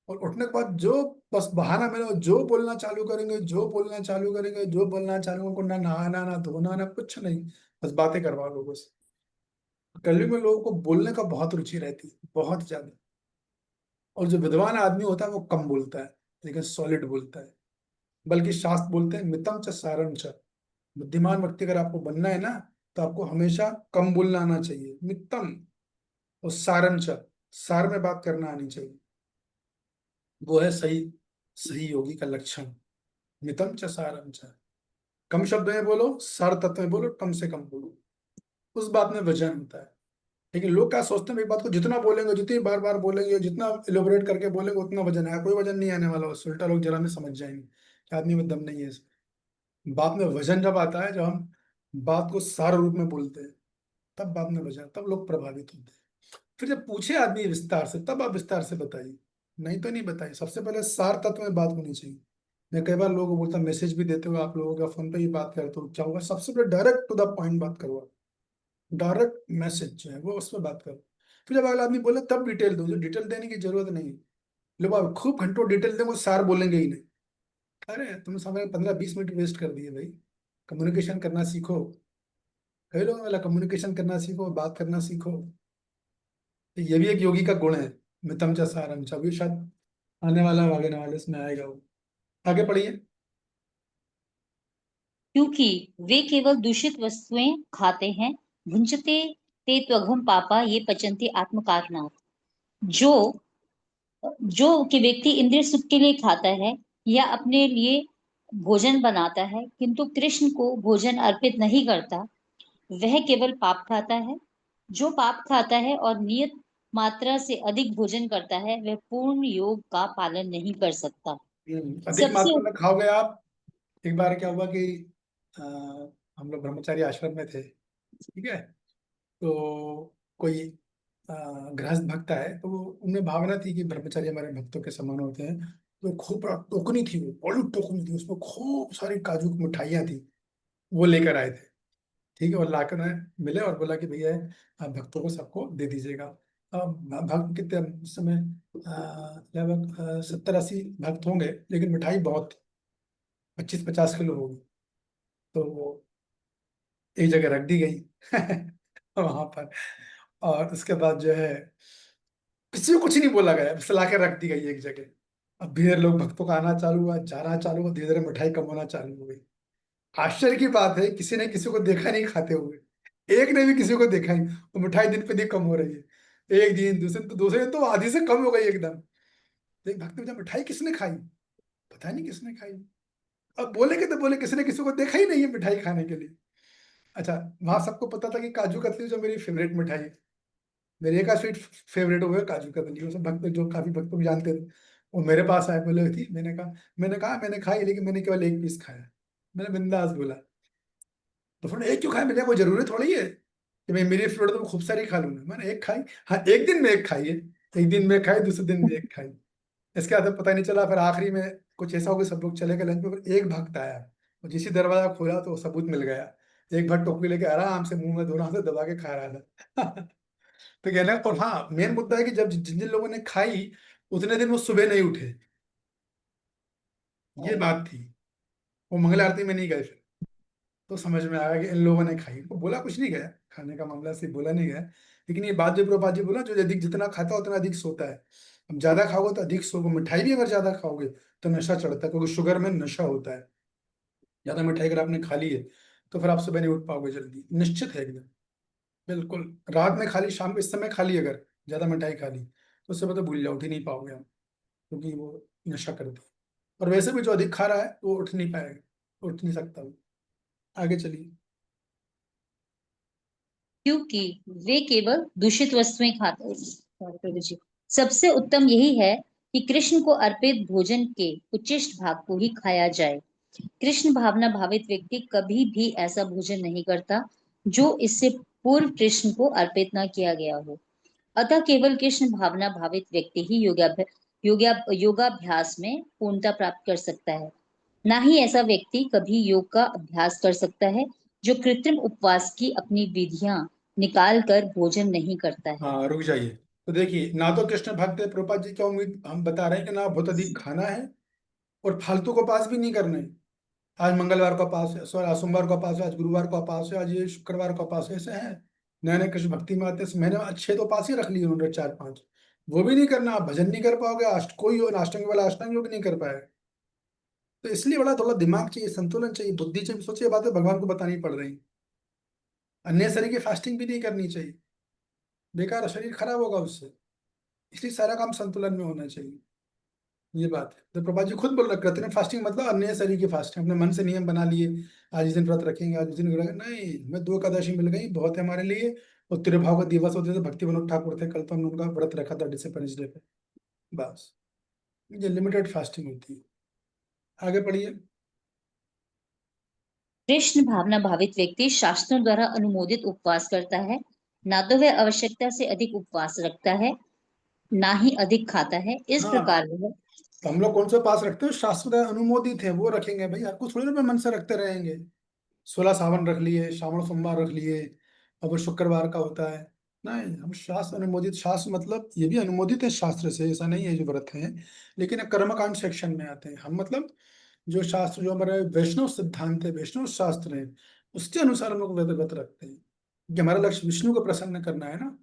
और उठने के बाद जो बस बहाना मिले जो बोलना चालू करेंगे, जो बोलना चालू करेंगे, जो बोलना चालू, उनको ना नहाना ना धोना ना कुछ नहीं, बस बातें करवा लोगों से। कलयुग में लोगों को बोलने का बहुत रुचि रहती है, बहुत ज्यादा। और जो विद्वान आदमी होता है वो कम बोलता है लेकिन सॉलिड बोलता है। बल्कि शास्त्र बोलते हैं मितम च सारम च। बुद्धिमान व्यक्ति अगर आपको बनना है ना तो आपको हमेशा कम बोलना आना चाहिए, मितम। और सारम च, सार में बात करना आनी चाहिए। वो है सही सही योगी का लक्षण। मितम च सारम च, कम शब्द में बोलो, सार तत्व में बोलो, कम से कम बोलो, उस बात में वजन होता है। लेकिन लोग क्या सोचते हैं, एक बात को जितना बोलेंगे, जितनी बार बार बोलेंगे, जितना इलोबरेट करके बोलेंगे उतना वजन आएगा। कोई वजन नहीं आने वाला, उससे उल्टा लोग जरा में समझ जाएंगे कि आदमी में दम नहीं है इसमें। बात में वजन जब आता है, जब हम बात को सार रूप में बोलते हैं, तब बात में वजन, तब लोग प्रभावित होते हैं। फिर जब पूछे आदमी विस्तार से, तब आप विस्तार से बताइए, नहीं तो नहीं बताइए। सबसे पहले सार तत्व में बात होनी चाहिए। मैं कई बार लोगों को बोलता, मैसेज भी देते हुए आप लोगों का फोन पे ही बात करते हो, क्या होगा, सबसे पहले डायरेक्ट टू द पॉइंट बात करो। डायरेक्ट मैसेज जो है वो उसमें बात करो। फिर जब अगला आदमी बोले तब डिटेल दो, जो डिटेल देने की जरूरत नहीं है। लोग आप खूब घंटों डिटेल दें, वो सार बोलेंगे ही नहीं। अरे तुम समय 15-20 मिनट वेस्ट कर दिए भाई। कम्युनिकेशन करना सीखो। कई लोग वाला कम्युनिकेशन करना सीखो, बात करना सीखो। तो ये भी एक योगी का गुण है, मितम च सारम च। अभी शायद आने वाला आगे वाले इसमें आएगा वो। आगे पढ़िए। क्योंकि वे केवल दूषित वस्तुएं खाते हैं, भुंजते ते त्वघम पापा ये पचन्ति आत्मकारणात्। जो जो कि व्यक्ति इंद्रिय सुख के लिए खाता है या अपने लिए भोजन बनाता है किंतु कृष्ण को भोजन अर्पित नहीं करता, वह केवल पाप खाता है। जो पाप खाता है और नियत मात्रा से अधिक भोजन करता है, वह पूर्ण योग का पालन नहीं कर सकता। अधिक सबसे मात्रा में खाओगे आप। एक बार क्या हुआ कि अ, हम लोग ब्रह्मचारी आश्रम में थे, ठीक है। तो कोई गृहस्थ भक्त है, तो उनमें भावना थी कि ब्रह्मचारी हमारे भक्तों के समान होते हैं। तो खूब बड़ा टोकनी थी, वो बड़ी टोकनी थी, उसमें खूब सारी काजू की मिठाइयाँ थी। वो लेकर आए थे, ठीक है। और लाकर मिले और बोला कि भैया आप भक्तों को सबको दे दीजिएगा। अब भक्त कितने उस समय लगभग 70-80 भक्त होंगे, लेकिन मिठाई बहुत थी, 25-50 किलो होगी। तो वो एक जगह रख दी गई वहां पर। और उसके बाद जो है किसी को कुछ नहीं बोला गया, बस ला के रख दी गई एक जगह। अब धीरे लोग भक्तों का आना चालू हुआ, जाना चालू हुआ, धीरे धीरे मिठाई कम होना चालू हो गई। आश्चर्य की बात है, किसी ने किसी को देखा नहीं खाते हुए, एक ने भी किसी को देखा नहीं। वो मिठाई दिन पे दिन कम हो रही है, एक दिन, दूसरे दिन, तो दूसरे दिन तो आधी से कम हो गई एकदम। तो एक भक्त ने पूछा, मिठाई किसने खाई? पता नहीं किसने खाई। अब बोलेंगे तो बोले किसी ने किसी को देखा ही नहीं है मिठाई खाने के लिए। अच्छा, वहां सबको पता था कि काजू कतली जो मेरी फेवरेट मिठाई है, मेरे एक स्वीट फेवरेट हुआ काजू कतली। वो सब भक्त जो काफी भक्त को भी जानते थे, वो मेरे पास आए, बोले थी। मैंने कहा मैंने खाई, लेकिन मैंने केवल एक पीस खाया। मैंने बिंदास बोला। तो फिर एक क्यों खाया? मैंने कोई जरूरी थोड़ी है कि मैं मेरी फ्लोर तो मैं खूब सारी खा लूंगा। मैंने एक खाई, हाँ एक दिन में एक खाई है, एक दिन में खाई, दूसरे दिन में एक खाई। इसके बाद पता नहीं चला। फिर आखिरी में कुछ ऐसा हो गया, सब लोग चले गए लंच पे, फिर एक भक्त आया। और जिस ही दरवाजा खोला तो सबूत मिल गया। एक भक्त टोकरी लेके आराम से मुंह में दोनों हाथ से दबा के खा रहा था तो कहना, और हाँ मेन मुद्दा है कि जब जिन जिन लोगों ने खाई उतने दिन वो सुबह नहीं उठे, ये बात थी। वो मंगल आरती में नहीं गए फिर। तो समझ में आया कि इन लोगों ने खाई। वो बोला कुछ नहीं गया, खाने का मामला से बोला नहीं गया। लेकिन ये बात जो प्रभुपाद जी बोला, जो अधिक जितना खाता है उतना अधिक सोता है। अब ज्यादा खाओगे तो अधिक सोओगे। मिठाई भी अगर ज्यादा खाओगे तो नशा चढ़ता है, क्योंकि शुगर में नशा होता है। ज्यादा मिठाई अगर आपने खा ली है तो फिर आप सुबह नहीं उठ पाओगे जल्दी, निश्चित है एकदम। बिल्कुल। रात में खा ली, शाम को इस समय खा ली, अगर ज्यादा मिठाई खा ली तो सुबह तो भूल जाओ, उठ ही नहीं पाओगे आप, क्योंकि वो नशा करती है। और वैसे भी जो अधिक खा रहा है वो उठ नहीं पाएगा, उठ नहीं सकता वो। आगे चलिए। क्योंकि वे केवल दूषित वस्तुएं खाते हैं। Sorry, प्रभु जी। सबसे उत्तम यही है कि कृष्ण को अर्पित भोजन के उच्चिष्ट भाग को ही खाया जाए। कृष्ण भावना भावित व्यक्ति कभी भी ऐसा भोजन नहीं करता जो इससे पूर्व कृष्ण को अर्पित न किया गया हो। अतः केवल कृष्ण भावना भावित व्यक्ति ही योगाभ्यास में पूर्णता प्राप्त कर सकता है। ना ही ऐसा व्यक्ति कभी योग का अभ्यास कर सकता है जो कृत्रिम उपवास की अपनी विधियां निकाल कर भोजन नहीं करता है। हाँ रुक जाइए। तो देखिए, ना तो कृष्ण भक्त है, प्रभुपाद जी क्या उम्मीद हम बता रहे हैं कि ना बहुत अधिक खाना है, और फालतू को पास भी नहीं करना है। आज मंगलवार का पास है, सॉरी आज सोमवार का पास है, आज गुरुवार का पास है, आज ये शुक्रवार का पास है, ऐसे है। नए नए कृष्ण भक्ति में आते हैं, मैंने अच्छे तो पास ही रख लिए उन्होंने 4-5, वो भी नहीं करना, आप भजन नहीं कर पाओगे, कोई अष्टांग वाला अष्टांग योग नहीं कर पाएगा। तो इसलिए बड़ा थोड़ा दिमाग चाहिए, संतुलन चाहिए, बुद्धि चाहिए। सोचिए बातें भगवान को बतानी पड़ रही, अन्य शरीर की फास्टिंग भी नहीं करनी चाहिए, बेकार शरीर खराब होगा उससे। इसलिए सारा काम संतुलन में होना चाहिए, ये बात है। तो प्रभा जी खुद बोल रहे, कृत्रिम फास्टिंग मतलब अन्य शरीर की फास्टिंग, अपने मन से नियम बना लिए, आज इस दिन व्रत रखेंगे, आज इस दिन रखेंगे। नहीं, हमें 2 एकादशी मिल गई, बहुत है हमारे लिए। और तिरुभाव का दिवस होते थे, भक्ति विनोद ठाकुर थे, कल तो हमने उनका व्रत रखा था डिसिप्लिन डे पे, बस। ये लिमिटेड फास्टिंग होती है। आगे पढ़िए। कृष्ण भावना भावित व्यक्ति शास्त्रों द्वारा अनुमोदित उपवास करता है, ना तो वह आवश्यकता से अधिक उपवास रखता है, ना ही अधिक खाता है। इस हाँ, प्रकार वह तो हम लोग कौन सा पास रखते हो, शास्त्र अनुमोदित है वो रखेंगे भाई, आपको थोड़ी ना मन से रखते रहेंगे। 16 सावन रख लिए, श्रावण सोमवार रख लिए, अब वो शुक्रवार का होता है। नहीं, हम शास्त्र अनुमोदित, शास्त्र मतलब ये भी अनुमोदित है शास्त्र से, ऐसा नहीं है जो व्रत है, लेकिन कर्मकांड सेक्शन में आते हैं हम। मतलब जो शास्त्र, जो हमारे वैष्णव सिद्धांत है, वैष्णव शास्त्र है, उसके अनुसार हम लोग व्रत व्रत रखते हैं, कि हमारा लक्ष्य विष्णु को प्रसन्न करना है ना,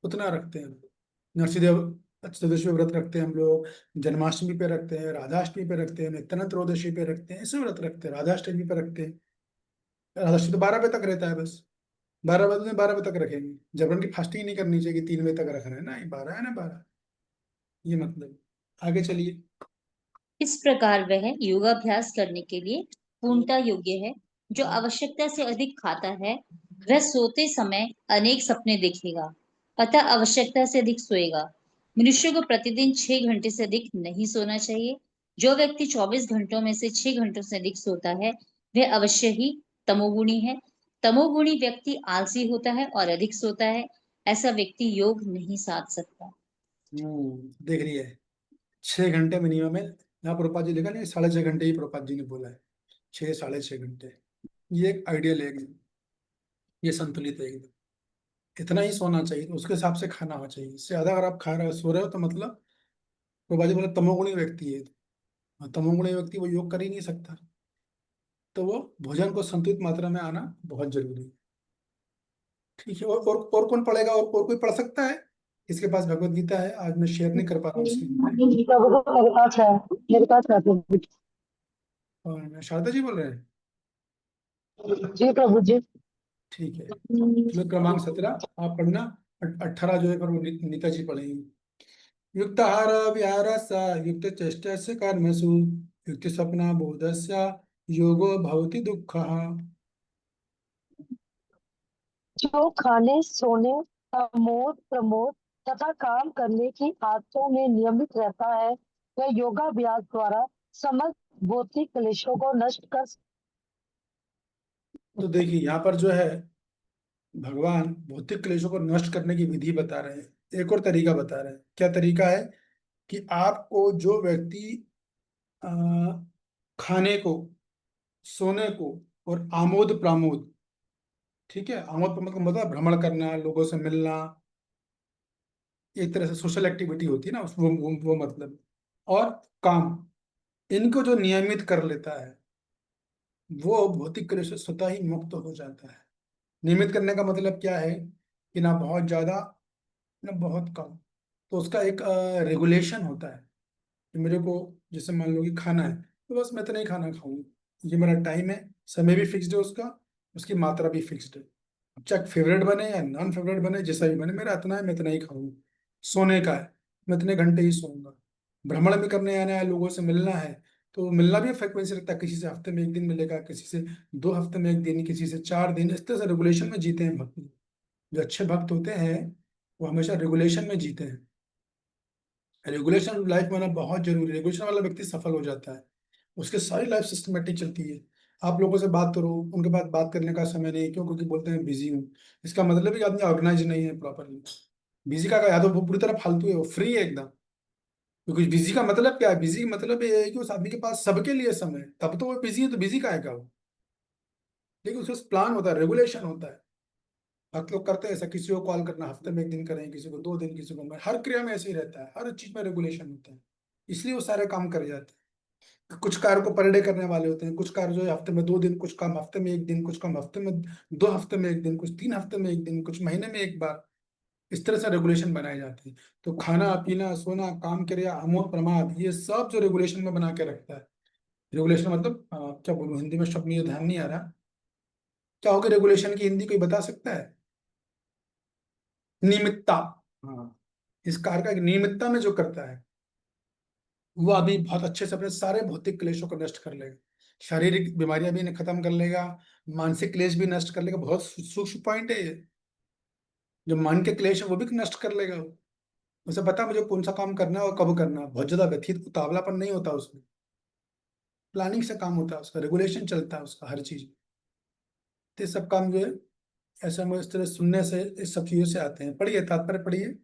उतना रखते हैं हम लोग। नरसिंहदेव चतुर्दशी पे व्रत रखते हैं हम लोग, जन्माष्टमी पे रखते हैं, राधाष्टमी पे रखते हैं, नित्यानंद त्रयोदशी पे रखते हैं, ऐसे व्रत रखते हैं, राधाष्टमी पे रखते हैं। राधाष्टमी तो 12 बजे तक रहता है बस, 12 बजे 12 बजे तक रखेंगे। जबरन की फास्टिंग नहीं करनी चाहिए कि 3 बजे तक रखना है, ना 12 है ना 12, ये मतलब। आगे चलिए। इस प्रकार वह योगाभ्यास करने के लिए पूर्णता योग्य है। जो आवश्यकता से अधिक खाता है वह सोते समय अनेक सपने देखेगा, अतः आवश्यकता से अधिक सोएगा। मनुष्य को प्रतिदिन 6 घंटे से अधिक नहीं सोना चाहिए। जो व्यक्ति 24 घंटों में से 6 घंटों से अधिक सोता है वह अवश्य ही तमोगुणी है। तमोगुणी व्यक्ति आलसी होता है और अधिक सोता है। ऐसा व्यक्ति योग नहीं साध सकता। देख रही है, 6 घंटे मिनिमम है। यहाँ प्रभुपाद जी लिखा नहीं, 6.5 घंटे ही प्रभुपाद जी ने बोला है, 6 साढ़े 6 घंटे, ये एक आइडियल है एकदम, ये संतुलित है एकदम। इतना ही सोना चाहिए, तो उसके हिसाब से खाना होना चाहिए। इससे ज्यादा अगर आप खा रहे हो, सो रहे हो, तो मतलब प्रभुपाद जी बोले तमोगुणी व्यक्ति है। और तमोगुणी व्यक्ति वो योग कर ही नहीं सकता। तो वो भोजन को संतुलित मात्रा में आना बहुत जरूरी है। ठीक है, और कौन पढ़ेगा, और कोई पढ़ सकता है? इसके पास भगवत गीता है, आज मैं शेयर नहीं कर पा रहा हूँ स्क्रीन पे। प्रभु मेरे पास है, मेरे पास है प्रभु जी। और शारदा जी बोल रहे हैं? जी प्रभु जी। ठीक है, श्लोक क्रमांक 17 आप पढ़ना। 18 जो है पर वो नीता जी पढ़ेंगी। युक्त आहार विहारस्य युक्त चेष्टस्य कर्मसु युक्त स्वप्न बोधस्य योगो भवति दुःखः। जो खाने, सोने, अमोद प्रमोद तथा काम करने की आदतों में नियमित रहता है वह योगाभ्यास द्वारा समस्त भौतिक क्लेशों को नष्ट कर। तो देखिए यहाँ पर जो है, भगवान भौतिक क्लेशों को नष्ट करने की विधि बता रहे हैं, एक और तरीका बता रहे हैं। क्या तरीका है? कि आपको जो व्यक्ति अ, खाने को, सोने को और आमोद प्रमोद, ठीक है, आमोद प्रमोद का मतलब भ्रमण करना, लोगों से मिलना, एक तरह से सोशल एक्टिविटी होती है ना, वो मतलब, और काम, इनको जो नियमित कर लेता है वो भौतिक क्लेश से स्वतः ही मुक्त हो जाता है। नियमित करने का मतलब क्या है? कि ना बहुत ज्यादा, ना बहुत कम। तो उसका एक रेगुलेशन होता है कि मेरे को, जैसे मान लो कि खाना है, तो बस मैं इतना ही खाना खाऊंगा, ये मेरा टाइम है, समय भी फिक्स्ड है उसका, उसकी मात्रा भी फिक्स्ड है। अब चाहे फेवरेट बने या नॉन फेवरेट बने, जैसा भी बने, मेरा इतना है, मैं इतना ही खाऊंगा। सोने का है, मैं इतने घंटे ही सोऊंगा। भ्रमण भी करने आना है, लोगों से मिलना है, तो मिलना भी फ्रिक्वेंसी रखता है, किसी से हफ्ते में 1 दिन मिलेगा, किसी से 2 हफ्ते में 1 दिन, किसी से 4 दिन, इस तरह से रेगुलेशन में जीते हैं भक्त। जो अच्छे भक्त होते हैं वो हमेशा रेगुलेशन में जीते हैं। रेगुलेशन लाइफ में ना बहुत जरूरी है। रेगुलेशन वाला व्यक्ति सफल हो जाता है, उसकी सारी लाइफ सिस्टमेटिक चलती है। आप लोगों से बात करो, उनके पास बात करने का समय नहीं, क्यों? क्योंकि बोलते हैं बिजी हूँ। इसका मतलब है कि आदमी ऑर्गेनाइज नहीं है प्रॉपरली। बिजी का या तो वो पूरी तरह फालतू है, वो फ्री है एकदम। क्योंकि बिजी का मतलब क्या है? बिजी का मतलब ये है कि उस आदमी के पास सबके लिए समय है, तब तो वो बिजी है, तो बिजी का है क्या वो? लेकिन उसका प्लान होता है, रेगुलेशन होता है। भक्त लोग करते हैं ऐसा, किसी को कॉल करना हफ्ते में 1 दिन करें, किसी को 2 दिन, किसी को हर क्रिया में ऐसे ही रहता है, हर चीज में रेगुलेशन होता है। इसलिए वो सारे काम कर जाते हैं। कुछ कार्य को पर डे करने वाले होते हैं, कुछ कार्य जो है हफ्ते में 2 दिन, कुछ काम हफ्ते में 1 दिन, कुछ काम हफ्ते में 2 हफ्ते में 1 दिन, कुछ 3 हफ्ते में 1 दिन, कुछ महीने में 1 बार। इस तरह से रेगुलेशन बनाए जाते हैं। तो खाना पीना सोना काम क्रिया अमोद प्रमाद ये सब जो रेगुलेशन में बना के रखता है। रेगुलेशन मतलब क्या बोलूं, हिंदी में शब्द मुझे ध्यान नहीं आ रहा, क्या होगी रेगुलेशन की हिंदी, कोई बता सकता है? नियमितता। हाँ, इस कार्य का नियमितता में जो करता है वो अभी बहुत अच्छे से अपने सारे भौतिक क्लेशों को नष्ट कर लेगा, शारीरिक बीमारियां भी खत्म कर लेगा, मानसिक क्लेश भी नष्ट कर लेगा। बहुत सूक्ष्म पॉइंट है ये। जो मन के क्लेश है वो भी नष्ट कर लेगा वो। उसे पता है मुझे कौन सा काम करना है और कब करना है, बहुत ज्यादा व्यथित उतावलापन नहीं होता उसमें, प्लानिंग से काम होता है उसका, रेगुलेशन चलता है उसका हर चीज। तो ये सब काम जो है ऐसे हम इस तरह सुनने से इस सब चीजों से आते हैं। पढ़िए तात्पर्य पढ़िए।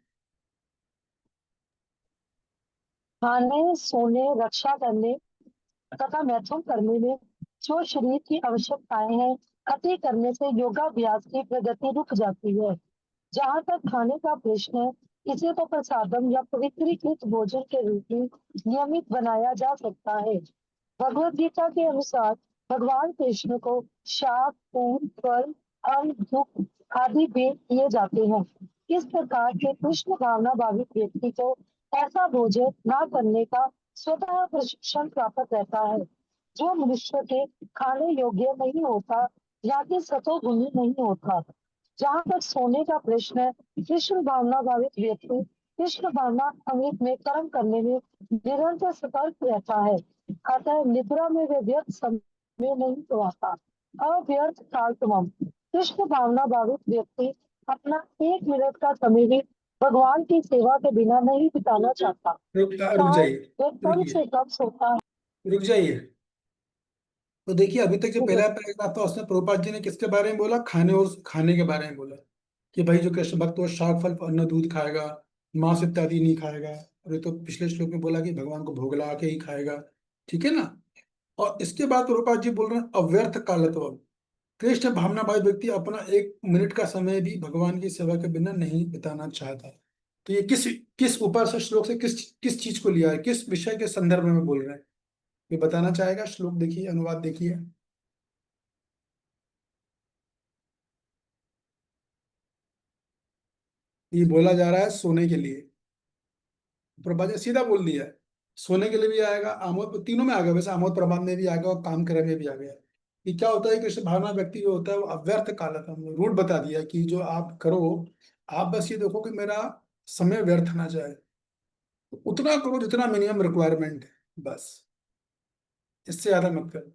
खाने सोने रक्षा करने तथा मैथुन करने में जो शरीर की आवश्यकताएं हैं, अति करने से योगाभ्यास की प्रगति रुक जाती है। जहाँ तक खाने का प्रश्न है, इसे तो प्रसादम या पवित्रीकृत भोजन के रूप में नियमित बनाया जा सकता है। भगवद गीता के अनुसार भगवान कृष्ण को शाक फूल फल अन्न दुख आदि भेंट किए जाते हैं। इस प्रकार के कृष्ण भावना भावित व्यक्ति को ऐसा भोजन न करने का स्वतः प्रशिक्षण प्राप्त रहता है। जो मनुष्य के खाने योग्य नहीं होता या कि सतोगुणी नहीं होता। जहाँ तक सोने का प्रश्न है, कृष्ण भावना भावित व्यक्ति कृष्ण भावना अमृत में कर्म करने में निरंतर सतर्क रहता है। अतः निद्रा में वे व्यर्थ समय नहीं गवाता। अव्यर्थ कालतमम कृष्ण भावना भावित व्यक्ति अपना 1 मिनट का समय भी भगवान की सेवा के बिना नहीं बिताना चाहता। रुक शायद जाइए, वे कम रुकिए, से कम सोता है। रुक जाइए। तो देखिए अभी तक जो ठीक है। पहला पैराग्राफ था उसमें प्रभुपाद जी ने किसके बारे में बोला? खाने और खाने के बारे में बोला कि भाई जो कृष्ण भक्त वो शाक फल अन्न दूध खाएगा, मांस इत्यादि नहीं खाएगा। और ये तो पिछले श्लोक में बोला कि भगवान को भोग लगा के ही खाएगा, ठीक है ना। और इसके बाद प्रभुपाद जी बोल रहे हैं अव्यर्थ कालत्व। कृष्ण भावना भाई व्यक्ति अपना 1 मिनट का समय भी भगवान की सेवा के बिना नहीं बिताना चाहता। तो ये किस किस ऊपर से श्लोक से किस किस चीज को लिया है, किस विषय के संदर्भ में बोल रहे हैं, ये बताना चाहेगा? श्लोक देखिए, अनुवाद देखिए। ये बोला जा रहा है सोने के लिए। प्रभा ने सीधा बोल दिया है, सोने के लिए भी आएगा, आमोद तीनों में आ गया, वैसे आमोद प्रभाव में भी आ गया और काम करे में भी आ गया। कि क्या होता है, कृष्ण भावना व्यक्ति जो होता है वो अव्यर्थ कालतम रूट बता दिया कि जो आप करो, आप बस ये देखो कि मेरा समय व्यर्थ ना जाए, तो उतना करो जितना मिनिमम रिक्वायरमेंट है, बस इससे ज्यादा मत करो।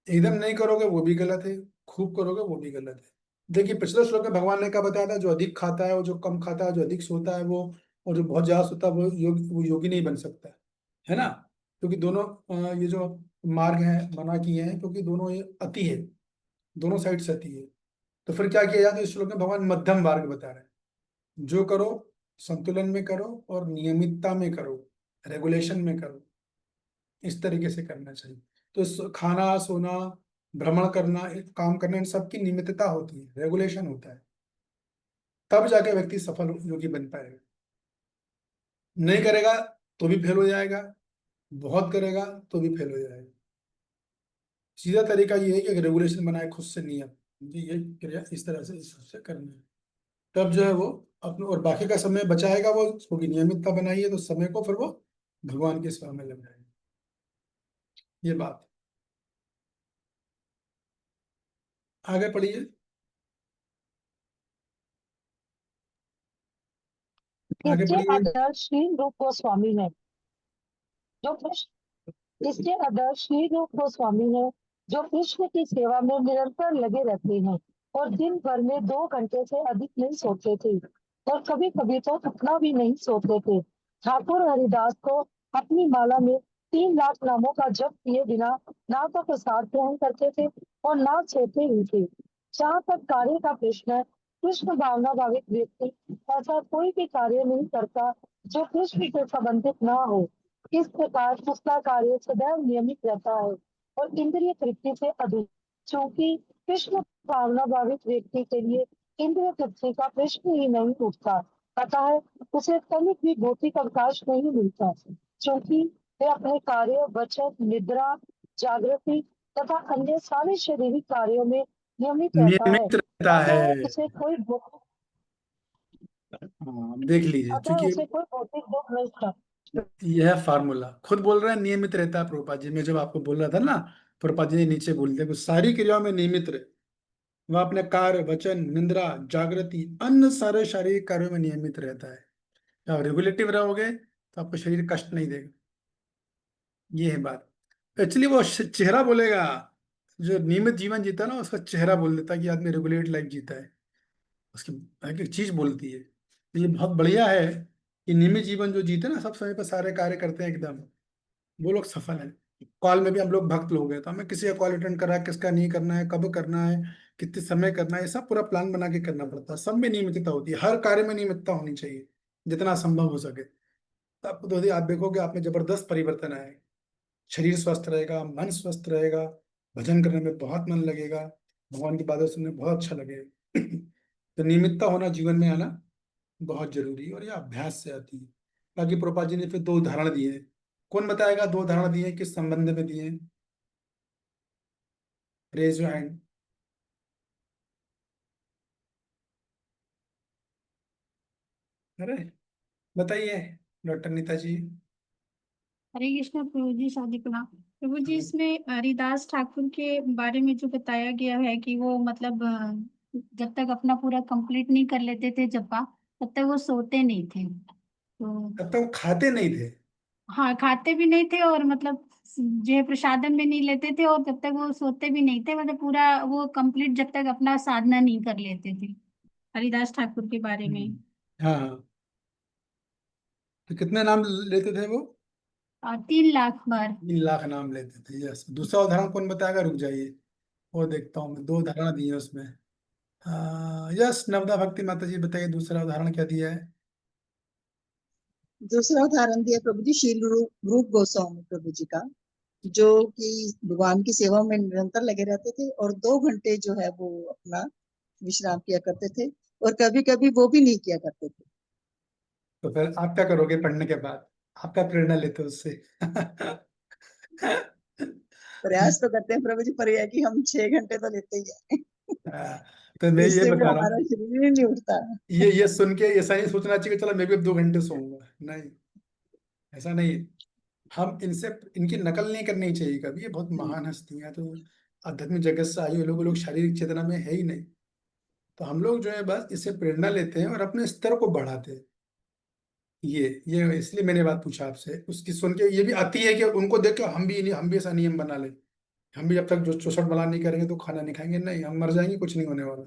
एकदम नहीं करोगे वो भी गलत है, खूब करोगे वो भी गलत है। देखिए पिछले श्लोक में भगवान ने क्या बताया था, जो अधिक खाता है और जो कम खाता है, जो अधिक सोता है वो और जो बहुत ज्यादा सोता है वो योगी नहीं बन सकता है ना। क्योंकि दोनों ये जो मार्ग हैं मना किए हैं, क्योंकि दोनों ये अति है, दोनों साइड से अति है। तो फिर क्या किया जाए, तो इस श्लोक में भगवान मध्यम मार्ग बता रहे हैं। जो करो संतुलन में करो और नियमितता में करो, रेगुलेशन में करो, इस तरीके से करना चाहिए। तो खाना सोना भ्रमण करना काम करना इन सब की नियमितता होती है, रेगुलेशन होता है, तब जाके व्यक्ति सफल योगी बन पाएगा। नहीं करेगा तो भी फेल हो जाएगा, बहुत करेगा तो भी फेल हो जाएगा। सीधा तरीका ये है कि रेगुलेशन बनाए खुद से, नियम मुझे ये क्रिया इस तरह से इस से करनी है, तब जो है वो अपने और बाकी का समय बचाएगा वो, क्योंकि नियमितता बनाई है तो समय को फिर वो भगवान की सेवा में लगाएगा। ये बात आगे पढ़िए, आगे इसके पढ़िए। आदर्श श्री रूप गोस्वामी है जो कृष्ण इसके आदर्श श्री रूप गोस्वामी है जो कृष्ण की सेवा में निरंतर लगे रहते हैं और दिन भर में 2 घंटे से अधिक नहीं सोते थे और कभी कभी तो उतना भी नहीं सोते थे। ठाकुर हरिदास को अपनी माला में 3 लाख नामों का जप किए बिना ना तो प्रसाद ग्रहण करते थे और ना सोते ही थे। जहाँ तक कार्य का प्रश्न है, कृष्ण भावना भावित व्यक्ति ऐसा कोई भी कार्य नहीं करता जो कृष्ण से संबंधित ना हो। इस प्रकार उसका कार्य सदैव नियमित रहता है और इंद्रिय तृप्ति से अधिक। चूंकि कृष्ण भावना भावित व्यक्ति के लिए इंद्रिय तृप्ति का प्रश्न ही नहीं उठता, अतः उसे तनिक भी भौतिक अवकाश नहीं मिलता। क्योंकि वे अपने कार्य वचन निद्रा जागृति तथा अन्य सारे शारीरिक कार्यों में नियमित रहता है, नियमित रहता है। अतः उसे कोई हाँ देख लीजिए, अतः क्योंकि उसे कोई भौतिक दुख नहीं था। यह है फार्मूला, खुद बोल रहे हैं नियमित रहता है प्रभुपाद जी। मैं जब आपको बोल रहा था ना, प्रभुपाद जी ने नीचे बोल दिया कुछ सारी क्रियाओं में नियमित रहे। वह अपने कार्य, वचन, निंद्रा, जागृति, अन्य सारे शारीरिक कार्यों में नियमित रहता है। आप रेगुलेटिव रहोगे तो आपको शरीर कष्ट नहीं देगा। ये है बात। एक्चुअली वो चेहरा बोलेगा, जो नियमित जीवन जीता है ना उसका चेहरा बोल देता है कि आदमी रेगुलेट लाइफ जीता है। उसकी एक एक चीज बोलती है। तो ये बहुत बढ़िया है कि नियमित जीवन जो जीते ना, सब समय पर सारे कार्य करते हैं एकदम, वो लोग सफल हैं। कॉल में भी हम लोग भक्त लोग हैं, तो हमें किसी का कॉल अटेंड करा, किसका नहीं करना है, कब करना है, कितने समय करना है, ये सब पूरा प्लान बना के करना पड़ता है। सब में नियमितता होती है, हर कार्य में नियमितता होनी चाहिए जितना संभव हो सके। तो आपको तो आप देखोगे आप में जबरदस्त परिवर्तन आएगा। शरीर स्वस्थ रहेगा, मन स्वस्थ रहेगा, भजन करने में बहुत मन लगेगा, भगवान की बातें सुनने में बहुत अच्छा लगेगा। तो नियमितता होना जीवन में आना बहुत जरूरी है, और ये अभ्यास से आती है। बाकी प्रभुपाद जी ने फिर 2 उदाहरण दिए हैं। कौन बताएगा 2 उदाहरण दिए हैं, किस संबंध में दिए हैं? Raise your hand. अरे बताइए डॉक्टर नीता जी। हरे कृष्णा प्रभु जी, शादी प्रणाम प्रभु जी। हाँ, इसमें हरिदास ठाकुर के बारे में जो बताया गया है कि वो मतलब जब तक अपना पूरा कंप्लीट नहीं कर लेते थे जपा, तब तक वो सोते नहीं थे। तो तब तक वो खाते नहीं थे। हाँ, खाते भी नहीं थे और मतलब जो है प्रसादम भी नहीं लेते थे, और जब तक वो सोते भी नहीं थे, मतलब पूरा वो कंप्लीट जब तक अपना साधना नहीं कर लेते थे, हरिदास ठाकुर के बारे में। हाँ हाँ। तो कितने नाम लेते थे वो? 3 लाख बार। 3 लाख नाम लेते थे। यस। दूसरा उदाहरण कौन बताएगा? रुक जाइए, वो देखता हूँ मैं। 2 उदाहरण दिए हैं उसमें। यस, नवदा भक्ति माता जी बताइए दूसरा उदाहरण क्या दिया है? दूसरा उदाहरण दिया प्रभु जी शील रूप गोस्वामी प्रभु जी का, जो कि भगवान की सेवा में निरंतर लगे रहते थे और 2 घंटे जो है वो अपना विश्राम किया करते थे, और कभी कभी वो भी नहीं किया करते थे। तो फिर आप क्या करोगे पढ़ने के बाद? आपका प्रेरणा लेते हो उससे? प्रयास तो करते हैं प्रभु जी, पर यह है कि हम 6 घंटे तो लेते ही हैं। हाँ, तो मैं ये इससे भी बता रहा हमारा हूँ, शरीर ही नहीं उठता। ये सुन के ऐसा नहीं सोचना चाहिए चलो मैं भी अब 2 घंटे सोऊंगा। नहीं, ऐसा नहीं। हम इनसे, इनकी नकल नहीं करनी चाहिए कभी। ये बहुत महान हस्तियां हैं, तो आध्यात्मिक जगत से आई हुए लोग शारीरिक चेतना में है ही नहीं। तो हम लोग जो है बस इससे प्रेरणा लेते हैं और अपने स्तर को बढ़ाते हैं। ये इसलिए मैंने बात पूछा आपसे, उसकी सुन के ये भी आती है कि उनको देख के हम भी ऐसा नियम बना ले। हम भी जब तक जो चौसठ बला नहीं करेंगे तो खाना नहीं खाएंगे। नहीं, हम मर जाएंगे, कुछ नहीं होने वाला।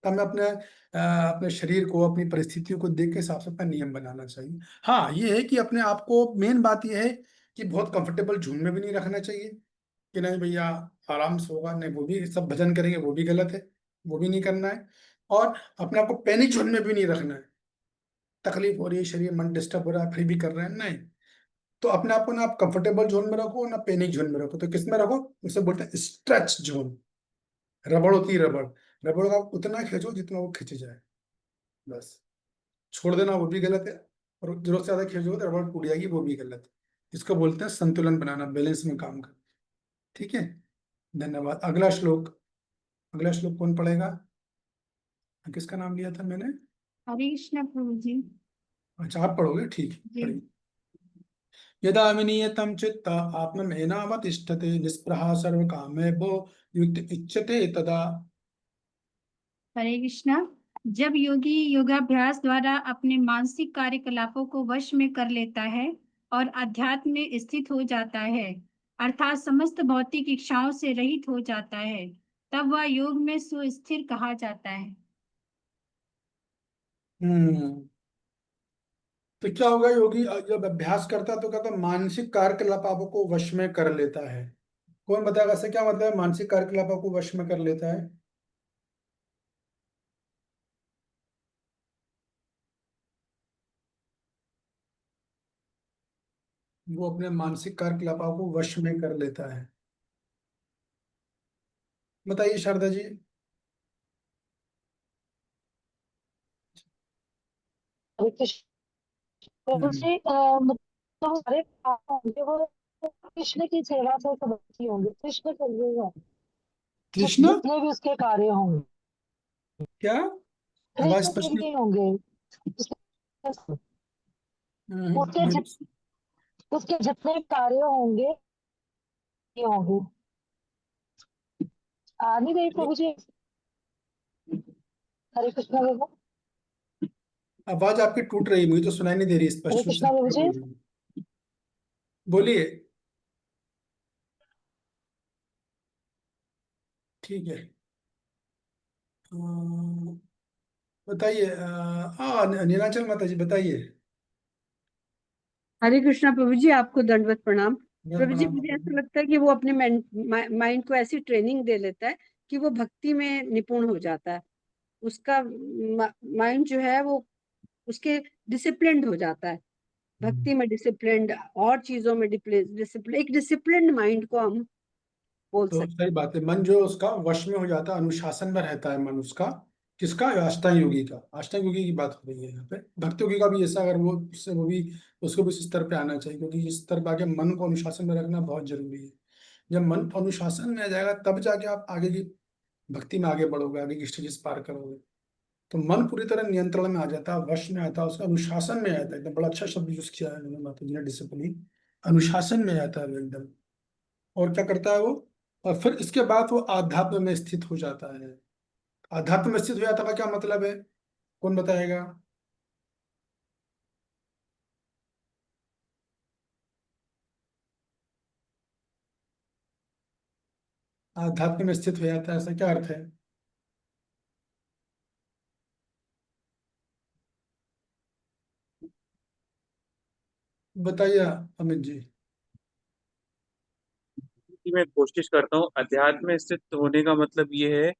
तो हमें अपने शरीर को, अपनी परिस्थितियों को देख के हिसाब से अपना नियम बनाना चाहिए। हाँ, ये है कि अपने आप को, मेन बात ये है कि बहुत कंफर्टेबल झूम में भी नहीं रखना चाहिए कि नहीं भैया आराम से होगा। नहीं, वो भी सब भजन करेंगे, वो भी गलत है, वो भी नहीं करना है। और अपने आप को पैनिक जोन में भी नहीं रखना है। तकलीफ हो रही है, शरीर मन डिस्टर्ब हो रहा है, फिर भी कर रहे हैं, नहीं। तो अपने आप को ना आप कंफर्टेबल जोन में रखो ना पैनिक जोन में रखो। तो किस में रखो? उसे बोलते हैं स्ट्रेच जोन। रबड़ होती है, रबड़। रबड़ का उतना खींचो जितना वो खींच जाए, बस। छोड़ देना वो भी गलत है, और जरूरत से ज्यादा खींचोगे तो रबड़ टूट जाएगी, वो भी गलत है। इसको बोलते हैं संतुलन बनाना, बैलेंस में काम करना। ठीक है, धन्यवाद। अगला श्लोक, अगला श्लोक कौन पढ़ेगा? किसका नाम लिया था मैंने? हरे कृष्णा प्रभु जी। अच्छा, आप पढ़ोगे, ठीक है, जी। पढ़िए। यदा विनीयतं चित्त आत्मनेनावतिष्ठते निस्पृहा सर्वकामेभ्यो युक्त इच्छते तदा। हरे कृष्णा। जब योगी योगाभ्यास द्वारा अपने मानसिक कार्यकलापों को वश में कर लेता है और अध्यात्म में स्थित हो जाता है, अर्थात समस्त भौतिक इच्छाओं से रहित हो जाता है, तब वह योग में सुस्थिर कहा जाता है। हम्म। तो क्या होगा? योगी जब अभ्यास करता है तो कहता है मानसिक कार्यकलापों को वश में कर लेता है। कौन बताएगा ऐसे क्या मतलब है मानसिक कार्यकलापों को वश में कर लेता है? वो अपने मानसिक कार्यकलापों को वश में कर लेता है। बताइए शारदा जी। हरे कृष्ण प्रभु हम्म। जी, मतलब सारे काम होंगे वो कृष्ण की सेवा से संबंधित होंगे, कृष्ण करिएगा कृष्ण जितने भी उसके कार्य होंगे क्या? आवाज कृष्ण के स्पष्ट नहीं। लिए होंगे। उसके मेरे- उसके जितने कार्य होंगे ये होंगे। आ नहीं रही प्रभु जी? हरे कृष्णा प्रभु। आवाज आपकी टूट रही है, मुझे तो सुनाई नहीं दे रही हरे स्पष्ट रूप से। कृष्णा प्रभु जी। बोलिए। ठीक है। बताइए। नीलांचल माता जी बताइए। हरे कृष्णा प्रभु जी, आपको दंडवत प्रणाम। प्रभु जी, प्रणाम मुझे माता ऐसा जी। लगता है कि वो अपने माइंड को ऐसी ट्रेनिंग दे लेता है कि वो भक्ति में निपुण हो जाता है। उसका माइंड जो है वो उसके डिसिप्लिन्ड हो जाता है। भक्ति में डिसिप्लिन्ड, और चीजों में डिसिप्लिन, एक डिसिप्लिन्ड माइंड को हम बोल तो सकते सही बात है, मन जो उसका वश में हो जाता है, अनुशासन में रहता है मन उसका। किसका? अष्टांग योगी का। अष्टांग योगी की बात हो रही है यहाँ पे। भक्ति योगी का भी ऐसा, अगर वो उससे वो भी, उसको भी इस स्तर पे आना चाहिए, क्योंकि इस स्तर पे आके मन को अनुशासन में रखना बहुत जरूरी है। जब मन अनुशासन में आ जाएगा तब जाके आप आगे की भक्ति में आगे बढ़ोगे, आगे की स्टेजेस पार करोगे। तो मन पूरी तरह नियंत्रण में आ जाता है, वश में आता है, उसका अनुशासन में आता है। एकदम बड़ा अच्छा शब्द यूज किया है उन्होंने माता जी ने, डिसिप्लिन। अनुशासन में आता है वो एकदम। और क्या करता है वो? और फिर इसके बाद वो आध्यात्म में स्थित हो जाता है। आध्यात्म में स्थित हो जाता का क्या मतलब है? कौन बताएगा? आध्यात्म में स्थित हो जाता है, ऐसा क्या अर्थ है? बताइए अमित जी। कि मैं कोशिश करता हूँ। अध्यात्म में स्थित होने का मतलब ये है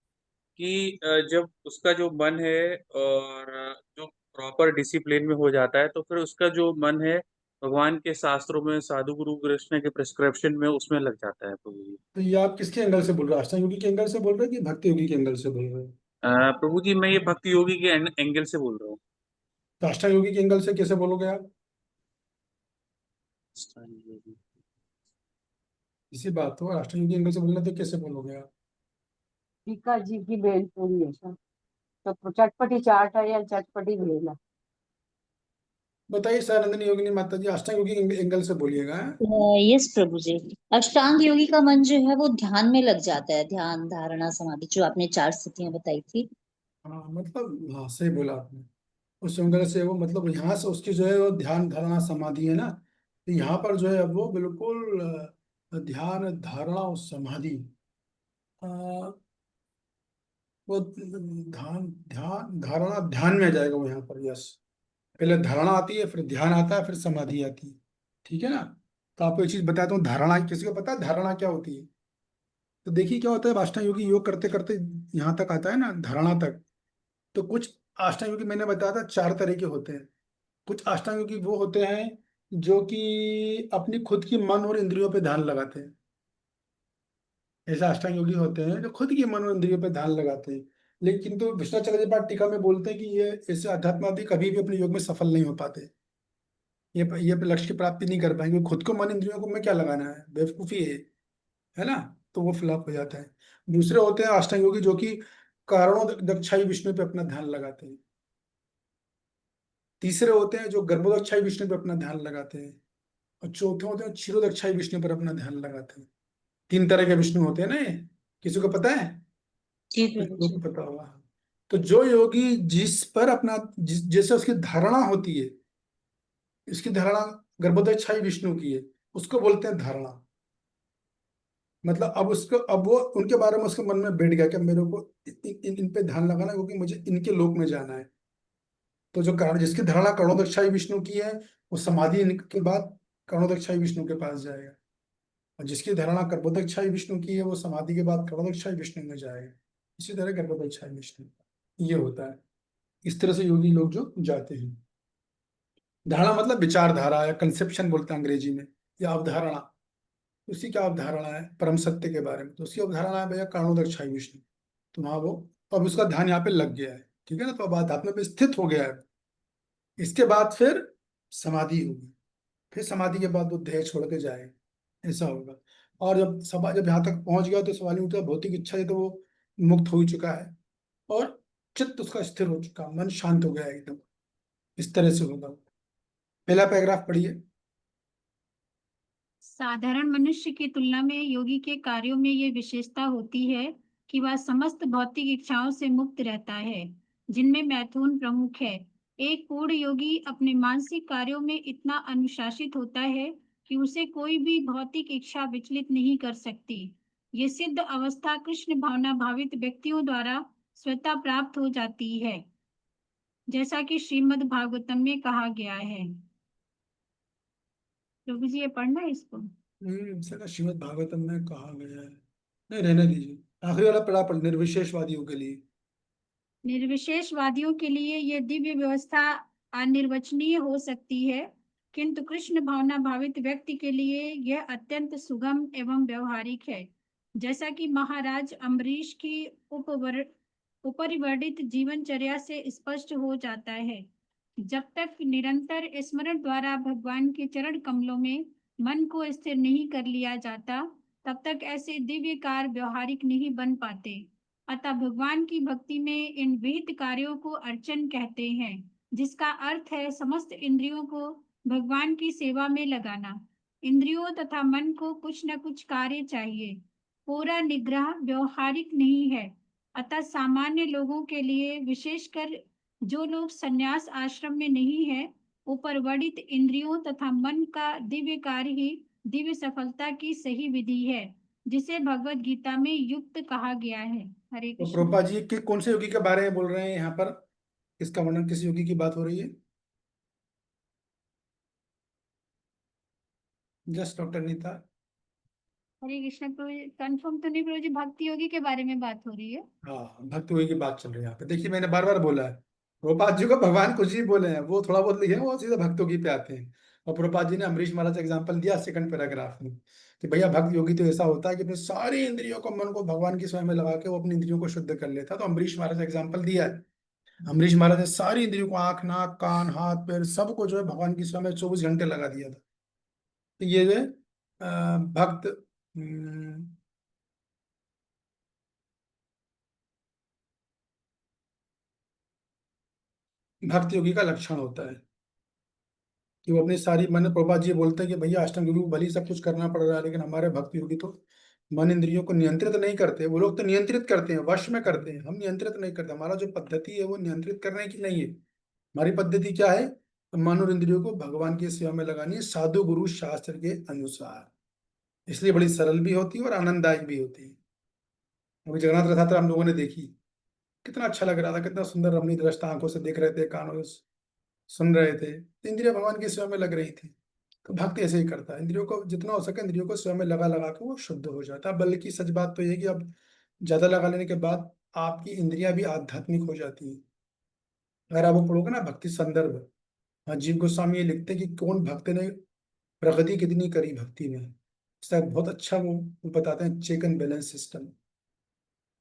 कि जब उसका जो मन है और जो प्रॉपर डिसिप्लिन में हो जाता है, तो फिर उसका जो मन है भगवान के शास्त्रों में, साधु गुरु कृष्ण के प्रिस्क्रिप्शन में, उसमें लग जाता है। प्रभु जी, तो ये आप किसके एंगल से बोल रहे हो? अष्टांग योगी के एंगल से बोल रहे हैं कि भक्ति योगी के एंगल से बोल रहे हो? प्रभु जी, मैं ये भक्ति योगी के एंगल से बोल रहा हूँ। तो अष्टांग योगी के एंगल से कैसे बोलोगे आप? इसी बात हो, अष्टांग योगी एंगल से बोलना तो कैसे बोलोगे आप? टीका जी की भेलपुरी है सर, तो चटपटी चाट है या चटपटी भेल है? बताइए सर, नंदिनी योगिनी माता जी, अष्टांग योगी एंगल से बोलिएगा। यस प्रभु जी। अष्टांग योगी का मन जो है वो ध्यान में लग जाता है, ध्यान धारणा समाधि, जो आपने 4 स्थितियां बताई थी। हाँ मतलब, हाँ सही बोला आपने। उस एंगल से वो मतलब यहाँ से उसकी जो है वो ध्यान धारणा समाधि है ना, तो यहाँ पर जो है वो बिल्कुल ध्यान धारणा और समाधि, अ, वो ध्यान ध्यान धारणा ध्यान में आ जाएगा वो यहाँ पर। यस। पहले धारणा आती है, फिर ध्यान आता है, फिर समाधि आती है। ठीक है ना? तो आपको एक चीज बताता हूँ, धारणा किसी को पता है धारणा क्या होती है? तो देखिए क्या होता है, अष्टांग योगी योग करते करते यहाँ तक आता है ना, धारणा तक। तो कुछ अष्टांग योगी, मैंने बताया था 4 तरह के होते हैं। कुछ अष्टांग योगी वो होते हैं जो कि अपनी खुद की मन और इंद्रियों पे ध्यान लगाते हैं। ऐसे अष्टांग योगी होते हैं जो खुद की मन और इंद्रियों पे ध्यान लगाते हैं। लेकिन तो विश्वनाथाचार्य जी पाठ टीका में बोलते हैं कि ये ऐसे अध्यात्मवादी कभी भी अपने योग में सफल नहीं हो पाते। ये लक्ष्य की प्राप्ति नहीं कर पाएंगे। खुद को मन इंद्रियों को में क्या लगाना है, बेवकूफी है ना? तो वो फ्लॉप हो जाता है। दूसरे होते हैं अष्टांग योगी जो कि कारणों दक्षाई विष्णु पे अपना ध्यान लगाते हैं। तीसरे होते हैं जो गर्भोदक्षाई विष्णु पे अपना ध्यान लगाते हैं। और चौथे होते हैं क्षीरोदक्षाई विष्णु पर अपना ध्यान लगाते हैं। 3 तरह के विष्णु होते हैं ना ये। किसी को पता है? जी कुछ प्रभु लोगों जी। को पता होगा। तो जो योगी जिस पर अपना जैसे उसकी धारणा होती है, इसकी धारणा गर्भोदक्षाई विष्णु की है, उसको बोलते हैं धारणा। मतलब अब उसको, अब वो उनके बारे में उसके मन में बैठ गया कि अब मेरे को इन पे ध्यान लगाना है, क्योंकि मुझे इनके लोक में जाना है। तो जो कारण जिसकी धारणा करुणोदक्षाई विष्णु की है, वो समाधि के बाद करुणोदक्षाई विष्णु के पास जाएगा। और जिसकी धारणा गर्भोदक्षाई विष्णु की है, वो समाधि के बाद करुणोदक्षाई विष्णु में जाएगा। इसी तरह गर्भोदक्षाई विष्णु ये होता है। इस तरह से योगी लोग जो जाते हैं। धारणा मतलब विचारधारा या कंसेप्शन बोलते हैं अंग्रेजी में, या अवधारणा। उसी की अवधारणा है परम सत्य के बारे में, तो उसकी अवधारणा है भैया करुणोदक्षाई विष्णु। तो वहां वो, तो अब उसका ध्यान यहाँ पे लग गया है। ठीक है ना? तो अब आध्यात्म पे स्थित हो गया है। इसके बाद फिर समाधि होगी। फिर समाधि के बाद वो देह छोड़ के जाए, ऐसा होगा। और जब यहाँ तक पहुंच गया तो सवाल ही उठता है, भौतिक इच्छा है तो वो मुक्त हो ही चुका है। और चित्त उसका स्थिर हो चुका, मन शांत हो गया है एकदम। इस तरह से होगा। पहला पैराग्राफ पढ़िए। साधारण मनुष्य की तुलना में योगी के कार्यों में ये विशेषता होती है कि वह समस्त भौतिक इच्छाओं से मुक्त रहता है, जिनमें मैथुन प्रमुख है। एक पूर्ण योगी अपने मानसिक कार्यों में इतना अनुशासित होता है कि उसे कोई भी भौतिक इच्छा विचलित नहीं कर सकती। ये सिद्ध अवस्था कृष्ण भावना भावित व्यक्तियों द्वारा स्वतः प्राप्त हो जाती है, जैसा कि श्रीमद् भागवतम में कहा गया है। प्रभु जी, ये पढ़ना है इसको। सर श्रीमद् भागवतम में कहा गया है, नहीं रहने दीजिए, आखिरी वाला पढ़ा पढ़, निर्विशेषवादियों के लिए। निर्विशेषवादियों के लिए यह दिव्य व्यवस्था अनिर्वचनीय हो सकती है, किंतु कृष्ण भावना भावित व्यक्ति के लिए यह अत्यंत सुगम एवं व्यवहारिक है। जैसा कि महाराज अम्बरीश की उपरिवर्णित जीवनचर्या से स्पष्ट हो जाता है, जब तक निरंतर स्मरण द्वारा भगवान के चरण कमलों में मन को स्थिर नहीं कर लिया जाता, तब तक ऐसे दिव्य कार्य व्यवहारिक नहीं बन पाते। अतः भगवान की भक्ति में इन विहित कार्यों को अर्चन कहते हैं, जिसका अर्थ है समस्त इंद्रियों को भगवान की सेवा में लगाना। इंद्रियों तथा मन को कुछ न कुछ कार्य चाहिए, पूरा निग्रह व्यवहारिक नहीं है। अतः सामान्य लोगों के लिए, विशेषकर जो लोग संन्यास आश्रम में नहीं है, उपरवर्णित इंद्रियों तथा मन का दिव्य कार्य ही दिव्य सफलता की सही विधि है, जिसे भगवत गीता में युक्त कहा गया है। हरे तो कृष्ण। प्रोपा जी के कौन से योगी के बारे में बोल रहे हैं यहाँ पर? किसका वर्णन, किस योगी की बात हो रही है? Just doctor Nita. हरे कृष्ण प्रभु जी, कंफर्म तो नहीं प्रभु जी, भक्ति योगी के बारे में बात हो रही है। हाँ, भक्ति योगी की बात चल रही है यहाँ पे। देखिए मैंने बार बार बोला है, प्रभुपाद जी को भगवान कुछ ही बोले हैं, वो थोड़ा बहुत लिखे हैं, वो सीधे भक्त योगी पे आते हैं। और प्रभुपाद जी ने अमरीश महाराज का एग्जाम्पल दिया सेकंड पैराग्राफ में, कि भैया भक्त योगी तो ऐसा होता है कि अपनी सारी इंद्रियों को, मन को भगवान की सेवा में लगा के वो अपनी इंद्रियों को शुद्ध कर लेता है। तो अमरीश महाराज का एग्जाम्पल दिया है। अमरीश महाराज ने सारी इंद्रियों को, आंख, नाक, कान, हाथ, पैर, सबको जो है भगवान की सेवा में 24 घंटे लगा दिया था। तो ये जो है भक्त भक्त योगी का लक्षण होता है कि वो अपनी सारी, मन, प्रभुपाद जी बोलते हैं कि भैया अष्टांग योगी को भले ही सब कुछ करना पड़ रहा है, लेकिन हमारे भक्त योगी तो मन इंद्रियों को नियंत्रित नहीं करते। वो लोग तो नियंत्रित करते हैं, वश में करते हैं, हम नियंत्रित नहीं करते। हमारा जो पद्धति है वो नियंत्रित करने की नहीं है। हमारी पद्धति क्या है? मन और इंद्रियों को भगवान की सेवा में लगानी है, साधु गुरु शास्त्र के अनुसार। इसलिए बड़ी सरल भी होती है और आनंददायक भी होती है। अभी जगन्नाथ रथ यात्रा हम लोगों ने देखी, कितना अच्छा लग रहा था, कितना सुंदर रमणीय दृष्टा, आंखों से देख रहे थे, कानों से सुन रहे थे, इंद्रिया भगवान की सेवा में लग रही थी। तो भक्त ऐसे ही करता है, इंद्रियों को जितना हो सके इंद्रियों को सेवा में लगा लगा के वो शुद्ध हो जाता है। बल्कि सच बात तो ये है कि अब ज्यादा लगा लेने के बाद आपकी इंद्रियां भी आध्यात्मिक हो जाती हैं। अगर आप वो पढ़ोगे ना भक्ति संदर्भ, जीव गोस्वामी ये लिखते हैं कि कौन भक्त ने प्रगति कितनी करी भक्ति में। इसका बहुत अच्छा वो बताते हैं चेक एंड बैलेंस सिस्टम,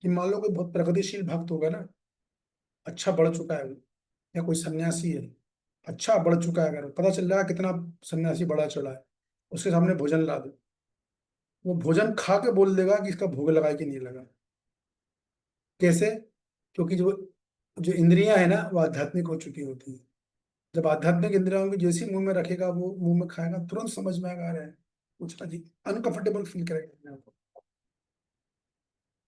कि मान लो कोई बहुत प्रगतिशील भक्त होगा ना, अच्छा बढ़ चुका है वो, या कोई सन्यासी है अच्छा बढ़ चुका है, अगर पता चल रहा है कितना सन्यासी बड़ा चढ़ा है, उसके सामने भोजन ला दो, वो भोजन खा के बोल देगा कि इसका भोग लगा कि नहीं लगा। कैसे? क्योंकि जो जो इंद्रियां है ना वो आध्यात्मिक हो चुकी होती है। जब आध्यात्मिक इंद्रियों की जैसी मुंह में रखेगा, वो मुंह में खाएगा, तुरंत समझ में आएगा, रहा है कुछ अजीब अनकंफर्टेबल फील करेगा अपने आप को,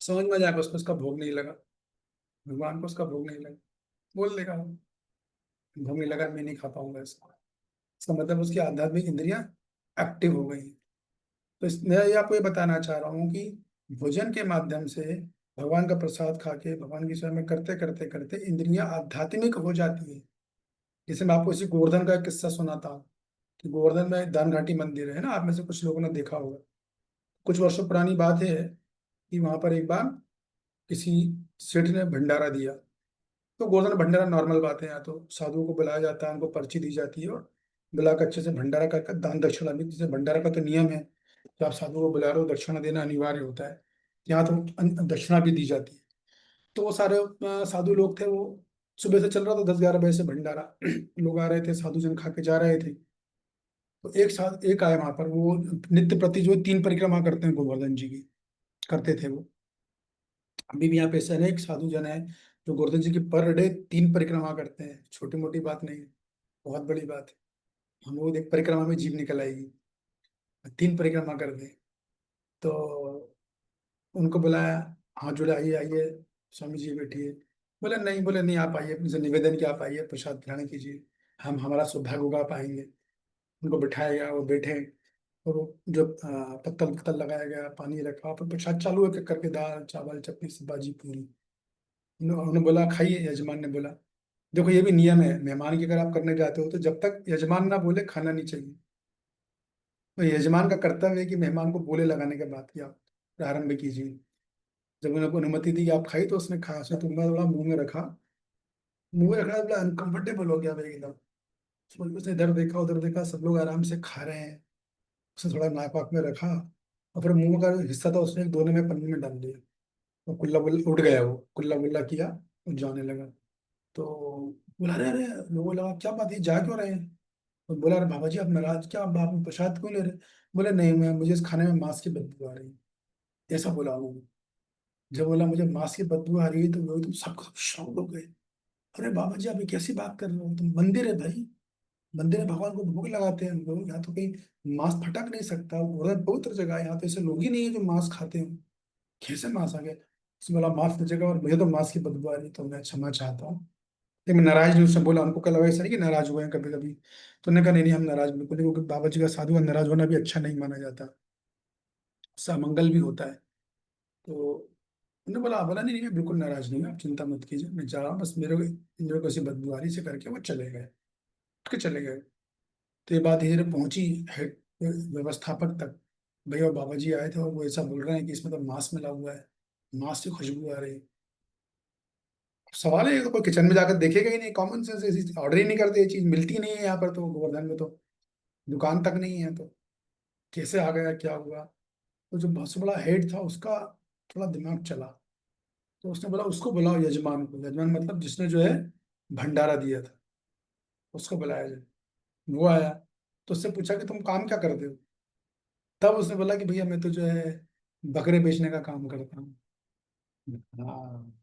समझ में आ जाएगा उसको उसका भोग नहीं लगा, भगवान को उसका भोग नहीं लगा, बोल देगा वो भोग नहीं लगा, मैं नहीं खा पाऊंगा इसका मतलब उसकी आध्यात्मिक इंद्रियां एक्टिव हो गई। तो मैं ये आपको ये बताना चाह रहा हूँ कि भोजन के माध्यम से भगवान का प्रसाद खा के भगवान की सेवा में करते करते करते इंद्रियां आध्यात्मिक हो जाती है। जैसे मैं आपको इसी गोवर्धन का एक किस्सा सुनाता हूँ कि गोवर्धन में दान घाटी मंदिर है ना, आप में से कुछ लोगों ने देखा होगा। कुछ वर्षों पुरानी बात है कि वहां पर एक बार किसी सेठ ने भंडारा दिया। तो गोवर्धन भंडारा नॉर्मल बात है, यहाँ तो साधुओं को बुलाया जाता है, उनको पर्ची दी जाती है और बुलाकर अच्छे से भंडारा कर दान दक्षिणा भी। जैसे भंडारा का तो नियम है कि आप साधुओं को बुला रहे हो, दक्षिणा देना अनिवार्य होता है, यहाँ तो दक्षिणा भी दी जाती है। तो वो सारे साधु लोग थे, वो सुबह से चल रहा था, 10-11 बजे से भंडारा लोग आ रहे थे, साधु जन खा के जा रहे थे। तो एक साथ एक आए वहां पर, वो नित्य प्रति जो 3 परिक्रमा करते हैं गोवर्धन जी की, करते थे वो। अभी भी यहाँ पे ऐसे अनेक साधु जन है जो गोवर्धन जी की पर डे 3 परिक्रमा करते हैं, छोटी मोटी बात नहीं है। बहुत बड़ी बात है। हम लोग एक परिक्रमा में जीव निकल आएगी, 3 परिक्रमा कर दे। तो उनको बुलाया, हाथ जोड़े, आइए आइए स्वामी जी बैठिए। बोले नहीं आप आइए, अपने से निवेदन किया, आप आइए प्रसाद ग्रहण कीजिए, हम हमारा सौभाग्य होगा आप आएंगे। उनको बिठाया गया, वो बैठे, और वो जो पत्तल पत्तल लगाया गया, पानी रखा, फिर प्रसाद चालू है करके, दाल चावल चटनी सब्जी पूरी। उन्होंने बोला खाइए, यजमान ने बोला देखो ये भी नियम है, मेहमान की अगर आप करने जाते हो तो जब तक यजमान ना बोले खाना नहीं चाहिए। तो यजमान का कर्तव्य है कि मेहमान को बोले लगाने के बाद कि आप प्रारंभ कीजिए। जब उन्होंने अनुमति दी कि आप खाई, तो उसने खाया, उसने तुम्हारा थोड़ा मुंह में रखा, मुंह में रखना बोला अनकंफर्टेबल हो गया भाई एकदम। उसने इधर देखा उधर देखा, सब लोग आराम से खा रहे हैं, उसने थोड़ा नाक वाक में रखा, और फिर मुंह का जो हिस्सा था उसने एक दोने में पन्नी में डाल दिया। वो कुल्ला बुल्ला उठ गया, वो कुल्ला बुल्ला किया और जाने लगा। तो बोला अरे अरे, लोगों लगा क्या बात है, जा क्यों रहे हैं? तो बोला अरे बाबा जी आप नाराज क्या, आप प्रसाद क्यों ले रहे? बोले नहीं, मैं मुझे इस खाने में मांस की बदबू आ रही है, ऐसा बोला उन्होंने। जब बोला मुझे मांस की बदबू आ रही है, तो वो तुम सब शौक हो गए। अरे बाबा जी आप ये कैसी बात कर रहे हो, तुम मंदिर है भाई, मंदिर में भगवान को भोग लगाते हैं हम लोग, यहाँ तो कहीं मांस फटक नहीं सकता, बहुत पवित्र जगह है, यहाँ तो ऐसे लोग ही नहीं है जो मांस खाते हैं, कैसे मांस आ गया? उसने बोला माफ कीजिएगा, और मुझे तो मांस की बदबू आ रही, तो मैं क्षमा चाहता हूँ। लेकिन मैं नाराज नहीं, उसने बोला हमको कल लगा ऐसा नहीं कि नाराज हुए हैं कभी कभी। तो उन्होंने कहा नहीं नहीं हम नाराज बिल्कुल नहीं, क्योंकि बाबा जी का साधु का नाराज होना भी अच्छा नहीं माना जाता, उससे अमंगल भी होता है। तो उन्होंने बोला नहीं नहीं मैं बिल्कुल नाराज नहीं हूँ, आप चिंता मत कीजिए, मैं जा रहा हूँ, बस मेरे को ऐसी बदबू आ रही से करके वो चले गए, उठ के चले गए। तो ये बात धीरे धीरे पहुंची हेड व्यवस्थापक तक। भैया बाबा जी आए थे और वो ऐसा बोल रहे हैं कि इसमें तो मांस मिला हुआ है, मांस की खुशबू आ रही है। सवाल है, ये तो कोई किचन में जाकर देखेगा ही नहीं, कॉमन सेंस, ऐसी ऑर्डर ही नहीं करते, ये चीज मिलती नहीं है यहाँ पर, तो गोवर्धन में तो दुकान तक नहीं है, तो कैसे आ गया क्या हुआ? तो जो बहुत बड़ा हेड था उसका थोड़ा दिमाग चला, तो उसने बोला उसको बुलाओ, यजमान को, यजमान मतलब जिसने जो है भंडारा दिया था, उसको बुलाया जाए। वो आया, तो उससे पूछा कि तुम काम क्या करते हो? तब उसने बोला कि भैया मैं तो जो है बकरे बेचने का काम करता हूँ। हाँ,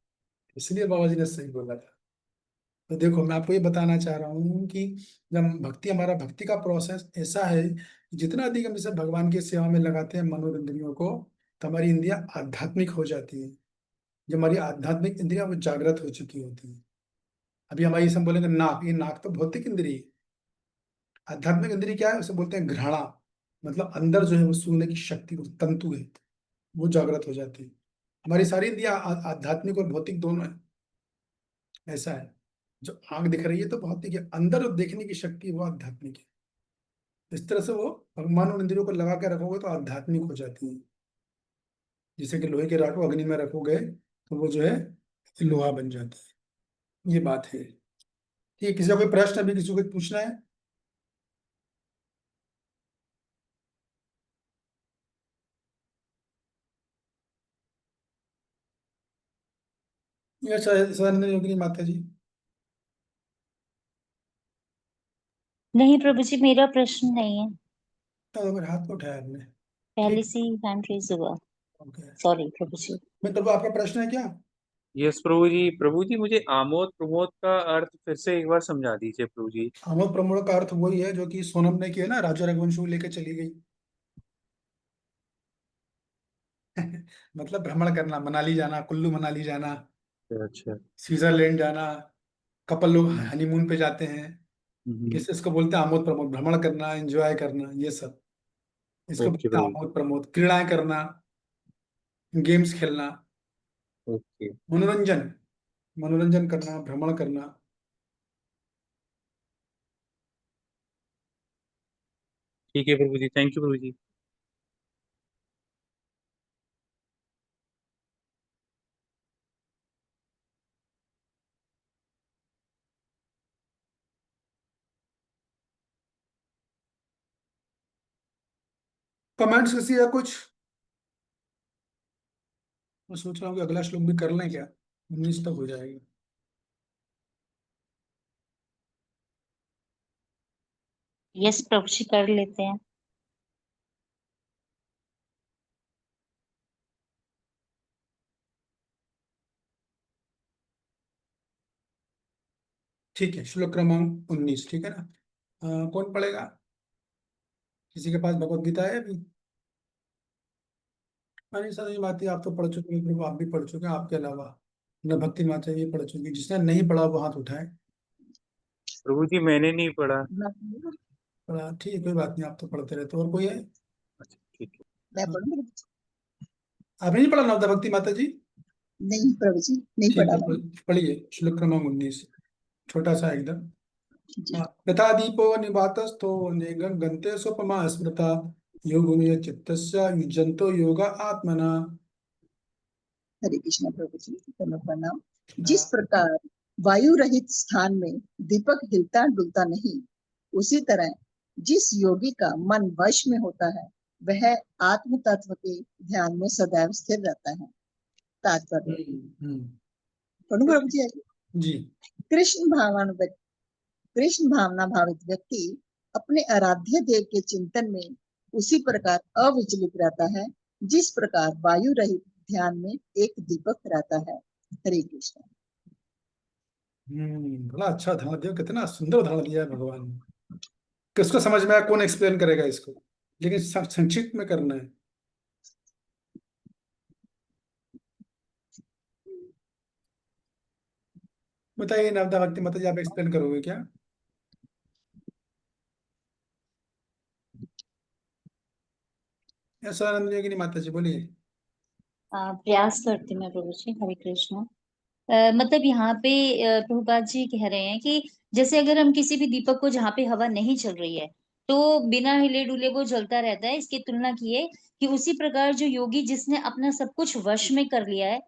इसलिए बाबा जी ने सही बोला था। तो देखो मैं आपको ये बताना चाह रहा हूँ कि जब भक्ति, हमारा भक्ति का प्रोसेस ऐसा है कि जितना अधिक हम इसे भगवान की सेवा में लगाते हैं मनोरंजनियों को, तो हमारी इंद्रियां आध्यात्मिक हो जाती है। जो हमारी आध्यात्मिक इंद्रियां वो जागृत हो चुकी होती है। अभी हमारी इसे हम बोलेंगे नाक, ये नाक तो भौतिक इंद्रिय है। आध्यात्मिक इंद्रिय क्या है, उसे बोलते हैं घ्राणा, मतलब अंदर जो है वो सूंघने की शक्ति, वो तंतु है, वो जागृत हो जाती है। हमारी सारी इंद्रियां आध्यात्मिक और भौतिक दोनों है, ऐसा है। जो आंख दिख रही है तो भौतिक है, अंदर जो देखने की शक्ति वो आध्यात्मिक है। इस तरह से वो भगवान और इंद्रियों को लगा के रखोगे तो आध्यात्मिक हो जाती है। जैसे कि लोहे के राड को अग्नि में रखोगे तो वो जो है लोहा बन जाता है, ये बात है। ठीक है, किसी का कोई प्रश्न अभी किसी को पूछना है? ये सदानंद योगिनी माता जी। नहीं प्रभु जी, मेरा प्रश्न नहीं है, तो अगर हाथ को उठाया आपने, पहले ठीक, से ही हैंड रेज हुआ। ओके। सॉरी प्रभु जी। मैं तब आपका प्रश्न है क्या? यस प्रभु जी मुझे आमोद प्रमोद का अर्थ फिर से एक बार समझा दीजिए प्रभु जी। आमोद प्रमोद का अर्थ वही है जो कि सोनम ने किया ना, राजा रघुवंश को लेके चली गई। मतलब भ्रमण करना, मनाली जाना, कुल्लू मनाली जाना, अच्छा। स्विट्जरलैंड जाना, कपल लोग हनीमून पे जाते हैं, हम्म। इसको बोलते हैं आमोद प्रमोद, भ्रमण करना, एंजॉय करना, ये सब इसको ओके बोलते हैं प्रभु। आमोद प्रमोद। क्रीड़ाएं करना, गेम्स खेलना, ओके। मनोरंजन, मनोरंजन करना, भ्रमण करना। ठीक है प्रभु जी, थैंक यू प्रभु जी। कमेंट्स किसी या कुछ? मैं सोच रहा हूँ कि अगला श्लोक भी कर लें क्या, 19 तक हो जाएगा। यस प्रभु जी, कर लेते हैं। ठीक है, श्लोक क्रमांक 19, ठीक है ना। कौन पढ़ेगा? किसी के पास भगवत गीता है अभी? अरे सर, ये बात है, आप तो पढ़ चुके हैं, प्रभु आप भी पढ़ चुके हैं, आपके अलावा न भक्ति माता ये पढ़ चुकी, जिसने नहीं पढ़ा वो हाथ उठाए। प्रभु जी मैंने नहीं पढ़ा। मैं पढ़ा, ठीक है, कोई बात नहीं, आप तो पढ़ते रहते हो। और कोई है? अच्छा ठीक है। मैं पढ़ूँ प्रभु जी? आपने नहीं पढ़ा नवदा भक्ति माता जी? नहीं प्रभु जी, नहीं ठीक पढ़ा है, मैंने पढ़िए श्लोक क्रमांक 19, छोटा सा एकदम। जी। यथा दीपो निवातस्थो नेगं गन्ते सोपमा स्मृता योगुनिय चित्तस्य युज्यन्तो योगा आत्मना। हरे कृष्ण प्रभु जी, धन्यवाद प्रणाम। जिस प्रकार वायु रहित स्थान में दीपक हिलता डुलता नहीं, उसी तरह जिस योगी का मन वश में होता है वह आत्म तत्व के ध्यान में सदैव स्थिर रहता है। तात्पर्य, पढ़ूं प्रभु जी आगे? जी। कृष्ण भावना भावित व्यक्ति अपने आराध्य देव के चिंतन में उसी प्रकार अविचलित रहता है जिस प्रकार वायु रहित ध्यान में एक दीपक रहता है। हरे कृष्ण। बड़ा अच्छा उदाहरण दिया, कितना सुंदर उदाहरण दिया है भगवान ने। किसको समझ में आया? कौन एक्सप्लेन करेगा इसको? लेकिन संक्षिप्त में करना है। बताइए नवदा भक्ति माता जी, आप एक्सप्लेन करोगे क्या? या स्वानंद योगिनी माता जी बोलिए। प्रयास करती मैं प्रभु जी। हरे कृष्ण। मतलब यहाँ पे प्रभुपाद जी कह रहे हैं कि जैसे अगर हम किसी भी दीपक को जहाँ पे हवा नहीं चल रही है तो बिना हिले डुले वो जलता रहता है, इसकी तुलना किए कि उसी प्रकार जो योगी जिसने अपना सब कुछ वश में कर लिया है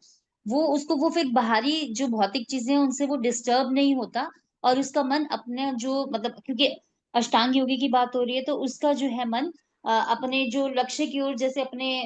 वो उसको वो फिर बाहरी जो भौतिक चीजें हैं उनसे वो डिस्टर्ब नहीं होता, और उसका मन अपने जो मतलब क्योंकि अष्टांग योगी की बात हो रही है तो उसका जो है मन अपने जो लक्ष्य की ओर, जैसे अपने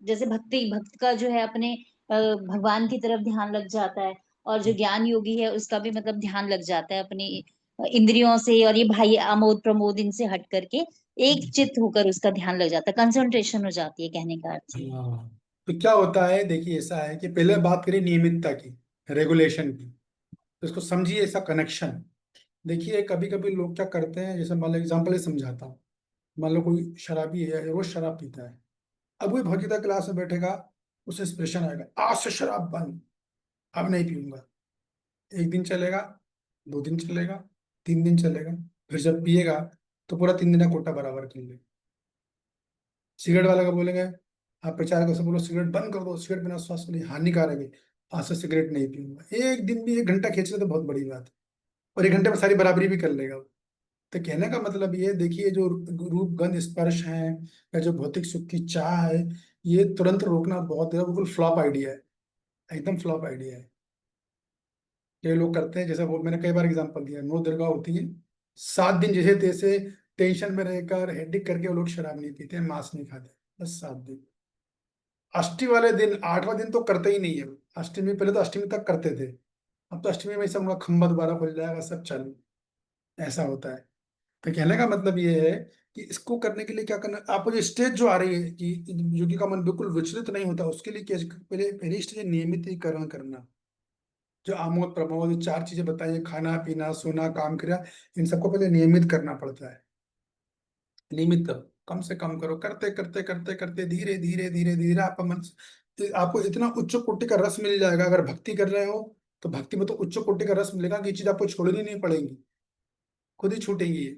जैसे भक्त का जो है अपने भगवान की तरफ ध्यान लग जाता है, और जो ज्ञान योगी है उसका भी मतलब ध्यान लग जाता है अपनी इंद्रियों से, और ये भाई आमोद प्रमोद इनसे हट करके एक चित्त होकर उसका ध्यान लग जाता है, कंसंट्रेशन हो जाती है, कहने का अर्थ है। हाँ, तो क्या होता है, देखिए ऐसा है कि पहले बात करें नियमितता की, रेगुलेशन की, तो इसको समझिए ऐसा कनेक्शन। देखिए कभी कभी लोग क्या करते हैं, जैसे मान लो एग्जाम्पल ही समझाता हूँ। मान लो कोई शराबी है, रोज शराब पीता है। अब वो भगीरथ क्लास में बैठेगा, उसे इंस्पिरेशन आएगा, आज से शराब बंद, अब नहीं पीऊंगा। एक दिन चलेगा, 2 दिन चलेगा, 3 दिन चलेगा, फिर जब पिएगा तो पूरा 3 दिन का कोटा बराबर कर ले। सिगरेट वाले का बोलेंगे, आप प्रचार कर बोलो सिगरेट बंद कर दो, सिगरेट बिना स्वास्थ्य के लिए हानिकारक है, आज से सिगरेट नहीं पीऊंगा। एक दिन भी 1 घंटा खींच ले तो बहुत बड़ी बात है, और 1 घंटे में सारी बराबरी भी कर लेगा वो। तो कहने का मतलब ये देखिए, जो रूप गंध स्पर्श है या जो भौतिक सुख की चाह है, ये तुरंत रोकना बहुत बिल्कुल फ्लॉप आइडिया है, एकदम फ्लॉप आइडिया है। कई लोग करते हैं, जैसे वो मैंने कई बार एग्जांपल दिया, 9 दुर्गा होती है, 7 दिन जैसे तैसे टेंशन में रहकर हेडिक करके वो लोग शराब नहीं पीते, मांस नहीं खाते, बस 7 दिन। अष्टमी वाले दिन, 8वां दिन तो करते ही नहीं है। अष्टमी, पहले तो अष्टमी तक करते थे, अब तो अष्टमी में सब उनका खंभा दोबारा खुल जाएगा, सब चालू, ऐसा होता है। तो कहने का मतलब ये है कि इसको करने के लिए क्या करना, आपको जो स्टेज जो आ रही है कि योगी का मन बिल्कुल विचलित नहीं होता, उसके लिए क्या, पहले पहली स्टेज नियमितीकरण करना। जो आमोद प्रमोद 4 चीजें बताइए, खाना पीना सोना काम क्रिया, इन सबको पहले नियमित करना पड़ता है। नियमित करो, कम से कम करो, करते करते करते करते धीरे धीरे धीरे धीरे आपका मन, आपको इतना उच्च कोटि का रस मिल जाएगा। अगर भक्ति कर रहे हो तो भक्ति में तो उच्च कोटि का रस मिलेगा कि ये चीज आपको छोड़नी नहीं पड़ेगी, खुद ही छूटेंगी ये।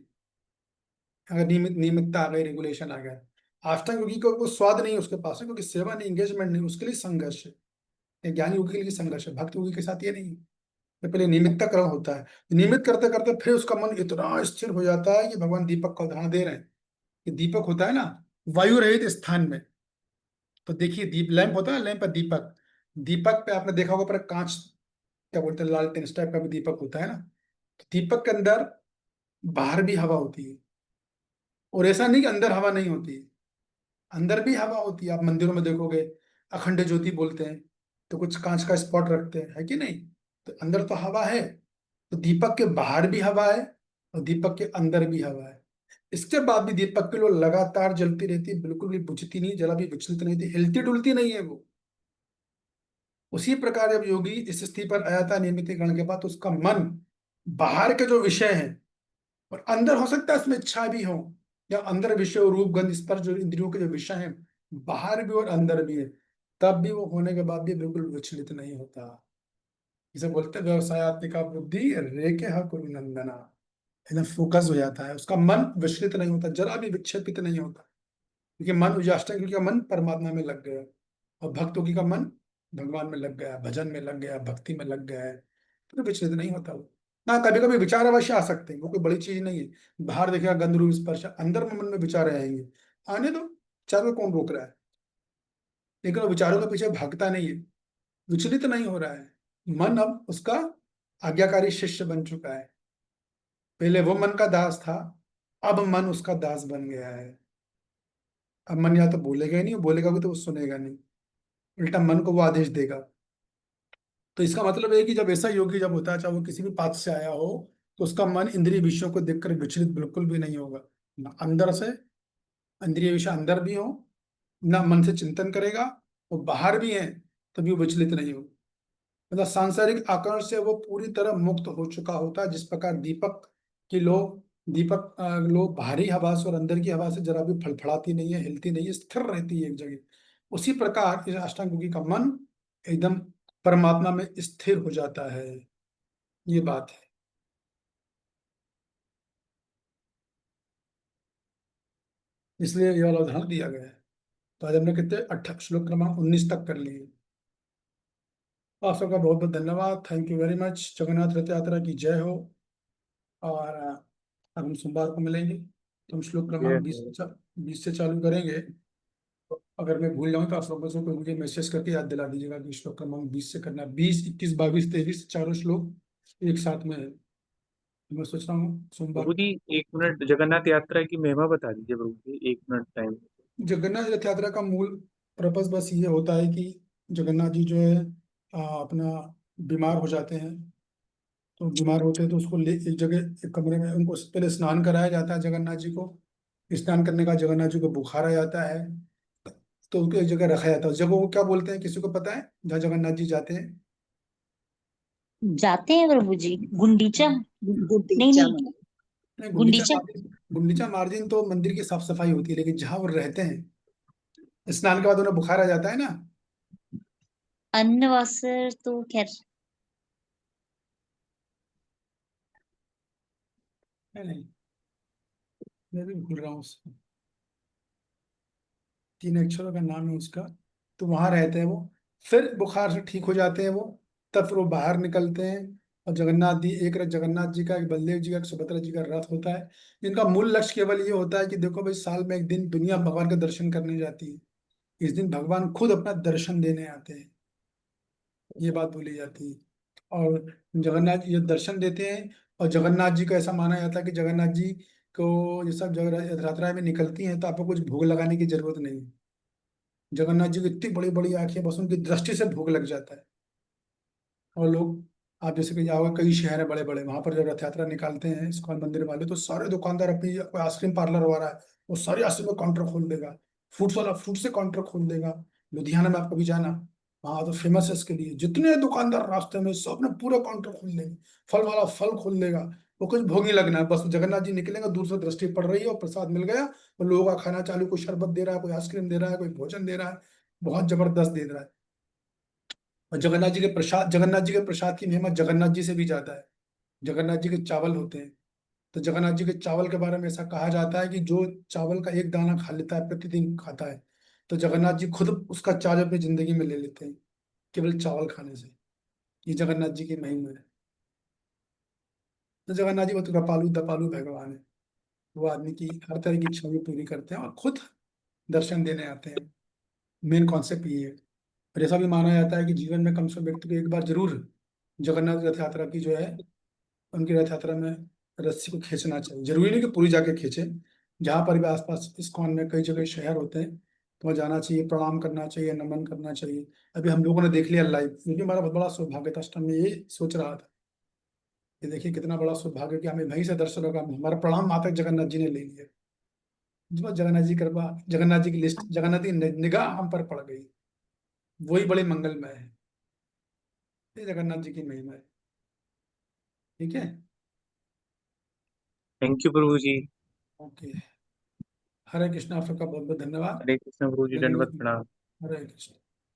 अगर नियमितता आ गई, रेगुलेशन आ गया। अष्टांग योगी को वो स्वाद नहीं है उसके पास है, क्योंकि सेवा नहीं, एंगेजमेंट नहीं, उसके लिए संघर्ष है। ये ज्ञान योगी के लिए संघर्ष है, भक्ति योगी के साथ ये नहीं है। तो पहले नियमितता क्रम होता है, नियमित करते करते फिर उसका मन इतना स्थिर हो जाता है कि भगवान दीपक का उदाहरण दे रहे हैं कि दीपक होता है ना वायु रहित स्थान में। तो देखिए दीप लैंप होता है ना, लैंप पर दीपक, दीपक पे आपने देखा होगा पर कांच, क्या बोलते हैं, लालटेन इस टाइप का भी दीपक होता है ना। तो दीपक के अंदर बाहर भी हवा होती है, और ऐसा नहीं कि अंदर हवा नहीं होती है, अंदर भी हवा होती है। आप मंदिरों में देखोगे अखंड ज्योति बोलते हैं, तो कुछ कांच का स्पॉट रखते हैं, है कि नहीं? तो अंदर तो हवा है, तो दीपक के बाहर भी हवा है और दीपक के अंदर भी हवा है। इसके बाद भी दीपक की लो लगातार जलती रहती है, बिल्कुल भी बुझती नहीं, जरा भी विचलित नहीं थी, हिलती डुलती नहीं है वो। उसी प्रकार जब योगी इस स्थिति पर आया था नियमितीकरण के बाद, तो उसका मन बाहर के जो विषय हैं, और अंदर हो सकता है उसमें इच्छा भी हो, या अंदर विषय रूप गंध स्पर्श जो इंद्रियों के जो विषय हैं बाहर भी और अंदर भी है, तब भी वो होने के बाद भी बिल्कुल विचलित नहीं होता। इसे बोलते हैं व्यवसायत्मिका बुद्धि रेके कुरु नंदना, एकदम फोकस हो जाता है, उसका मन विचलित नहीं होता, जरा भी विक्षेपित नहीं होता, क्योंकि मन उजाष्टांग का मन परमात्मा में लग गया, और भक्तों का मन भगवान में लग गया, भजन में लग गया, भक्ति में लग गया है, तो विचलित नहीं होता वो। ना कभी कभी विचार अवश्य आ सकते हैं, वो कोई बड़ी चीज नहीं है। बाहर देखेगा गंध रूप स्पर्श, अंदर में मन में विचार आएंगे, आने दो, विचारों को कौन रोक रहा है, लेकिन वो विचारों के पीछे भागता नहीं है, विचलित नहीं हो रहा है। मन अब उसका आज्ञाकारी शिष्य बन चुका है। पहले वो मन का दास था, अब मन उसका दास बन गया है। अब मन या तो बोलेगा ही नहीं, बोलेगा भी तो वो सुनेगा नहीं, उल्टा मन को वो आदेश देगा। तो इसका मतलब है कि जब ऐसा योगी जब होता है, चाहे वो किसी भी पात्र से आया हो, तो उसका मन इंद्रिय विषयों को देखकर विचलित बिल्कुल भी नहीं होगा, ना अंदर से इंद्रिय विषय अंदर भी हो, ना मन से चिंतन करेगा, वो बाहर भी है तभी वो विचलित नहीं हो। मतलब सांसारिक आकर्षण से वो पूरी तरह मुक्त हो चुका होता है। जिस प्रकार लो बाहरी हवा से और अंदर की हवा से जरा भी फड़फड़ाती नहीं है, हिलती नहीं है, स्थिर रहती है एक जगह, उसी प्रकार इस अष्टांग योगी का मन एकदम परमात्मा में स्थिर हो जाता है। ये बात है। इसलिए ये वाला उदाहरण दिया गया है। तो आज हमने कितने 18 श्लोक क्रमांक 19 तक कर लिए। आप सबका बहुत बहुत धन्यवाद, thank you very much. Jagannath रथ यात्रा की जय हो। और अब हम सोमवार को मिलेंगे, तो हम श्लोक क्रमांक 20 से चालू करेंगे। तो अगर मैं भूल जाऊँ तो आप लोगों से कोई मुझे मैसेज करके याद दिला दीजिएगा कि श्लोक क्रमांक 20 से करना है। 20, 21, 22, 23 चारों श्लोक एक साथ में है। तो मैं सोच रहा हूँ सोमवार। प्रभु जी 1 मिनट, जगन्नाथ यात्रा की महिमा बता दीजिए प्रभु जी, 1 मिनट टाइम। जगन्नाथ रथ यात्रा का मूल पर्पस बस ये होता है कि जगन्नाथ जी जो है अपना बीमार हो जाते हैं, तो बीमार होते हैं तो उसको ले एक जगह एक कमरे में उनको पहले स्नान कराया जाता है जगन्नाथ जी को। स्नान करने का जगन्नाथ जी को बुखार आ जाता है, तो उनको एक जगह रखा जाता है। उस जगह को क्या बोलते हैं, किसी को पता है जहाँ जगन्नाथ जी जाते हैं? जाते हैं प्रभु जी, गुंडीचा, नहीं गुंडीचा नहीं, मंदिर। नहीं, गुंडीचा। गुंडीचा मार्जिन तो मंदिर की साफ सफाई होती है, लेकिन जहाँ वो रहते हैं स्नान के बाद उन्हें बुखार आ जाता है ना। अन्नवासर तो खैर नहीं, मैं भी भूल रहा हूँ उसको, 3 अक्षरों का नाम है उसका। तो वहां रहते हैं वो, फिर बुखार से ठीक हो जाते हैं वो, तब फिर वो बाहर निकलते हैं। और जगन्नाथ जी, एक रथ जगन्नाथ जी का, एक बलदेव जी का, एक सुभद्रा जी का रथ होता है। इनका मूल लक्ष्य केवल ये होता है कि देखो भाई, साल में एक दिन दुनिया भगवान का दर्शन करने जाती है, इस दिन भगवान खुद अपना दर्शन देने आते हैं, ये बात बोली जाती है। और जगन्नाथ जी ये दर्शन देते हैं। और जगन्नाथ जी को ऐसा माना जाता है कि जगन्नाथ जी को ये सब जगह यात्रा में निकलती हैं तो आपको कुछ भोग लगाने की जरूरत नहीं है। जगन्नाथ जी की इतनी बड़ी बड़ी आंखें, बस उनकी दृष्टि से भोग लग जाता है। और लोग, आप जैसे कि जाओगे कई शहर है बड़े बड़े, वहां पर जब रथ यात्रा निकालते हैं इस्कॉन मंदिर वाले, तो सारे दुकानदार अपनी, कोई आइसक्रीम पार्लर हो रहा है वो सारे आइसक्रीम में काउंटर खोल देगा, फ्रूट्स वाला फ्रूट से काउंटर खोल देगा। लुधियाना में आप कभी जाना, वहां तो फेमस है इसके लिए, जितने दुकानदार रास्ते में सब ने पूरा काउंटर खोल देंगे, फल वाला फल खोल देगा। वो कुछ भोग नहीं लगना है, बस जगन्नाथ जी निकलेंगे, दूर से दृष्टि पड़ रही है और प्रसाद मिल गया, और लोगों का खाना चालू, कोई शरबत दे रहा है, कोई आइसक्रीम दे रहा है, कोई भोजन दे रहा है, बहुत जबरदस्त दे रहा है। और जगन्नाथ जी के प्रसाद की महिमा जगन्नाथ जी से भी ज्यादा है। जगन्नाथ जी के चावल होते हैं, तो जगन्नाथ जी के चावल के बारे में ऐसा कहा जाता है कि जो चावल का एक दाना खा लेता है, प्रतिदिन खाता है, तो जगन्नाथ जी खुद उसका चार्ज अपनी जिंदगी में ले लेते हैं, केवल चावल खाने से। ये जगन्नाथ जी की महिमा है। तो जगन्नाथ जी वो तो कृपालु दपालु भगवान है, वो आदमी की हर तरह की इच्छा भी पूरी करते हैं और खुद दर्शन देने आते हैं। मेन कॉन्सेप्ट ये है। और ऐसा भी माना जाता है कि जीवन में कम से कम व्यक्ति को एक बार जरूर जगन्नाथ रथ यात्रा की जो है, उनकी रथ यात्रा में रस्सी को खींचना चाहिए। जरूरी नहीं कि पूरी जाके खींचे, जहाँ पर भी आसपास इस्कॉन में कई जगह शहर होते हैं तो वहाँ जाना चाहिए, प्रणाम करना चाहिए, नमन करना चाहिए। अभी हम लोगों ने देख लिया लाइव, क्योंकि हमारा बहुत बड़ा सौभाग्य था। उस टाइम में ये सोच रहा था कि देखिए कितना बड़ा सौभाग्य कि हमें वहीं से दर्शन होगा, हमारा प्रणाम माता जगन्नाथ जी ने ले लिया। जो जगन्नाथ जी कृपा, जगन्नाथ जी की लिस्ट, जगन्नाथ की निगाह हम पर पड़ गई, वही बड़े मंगलमय है। ये जगन्नाथ जी की महिमा है। ठीक है। थैंक यू प्रभु जी। ओके, हरे कृष्णा, आप सबका बहुत बहुत धन्यवाद। हरे कृष्ण प्रभु जी, जय दंडवत गुरु। प्रणाम। हरे कृष्ण।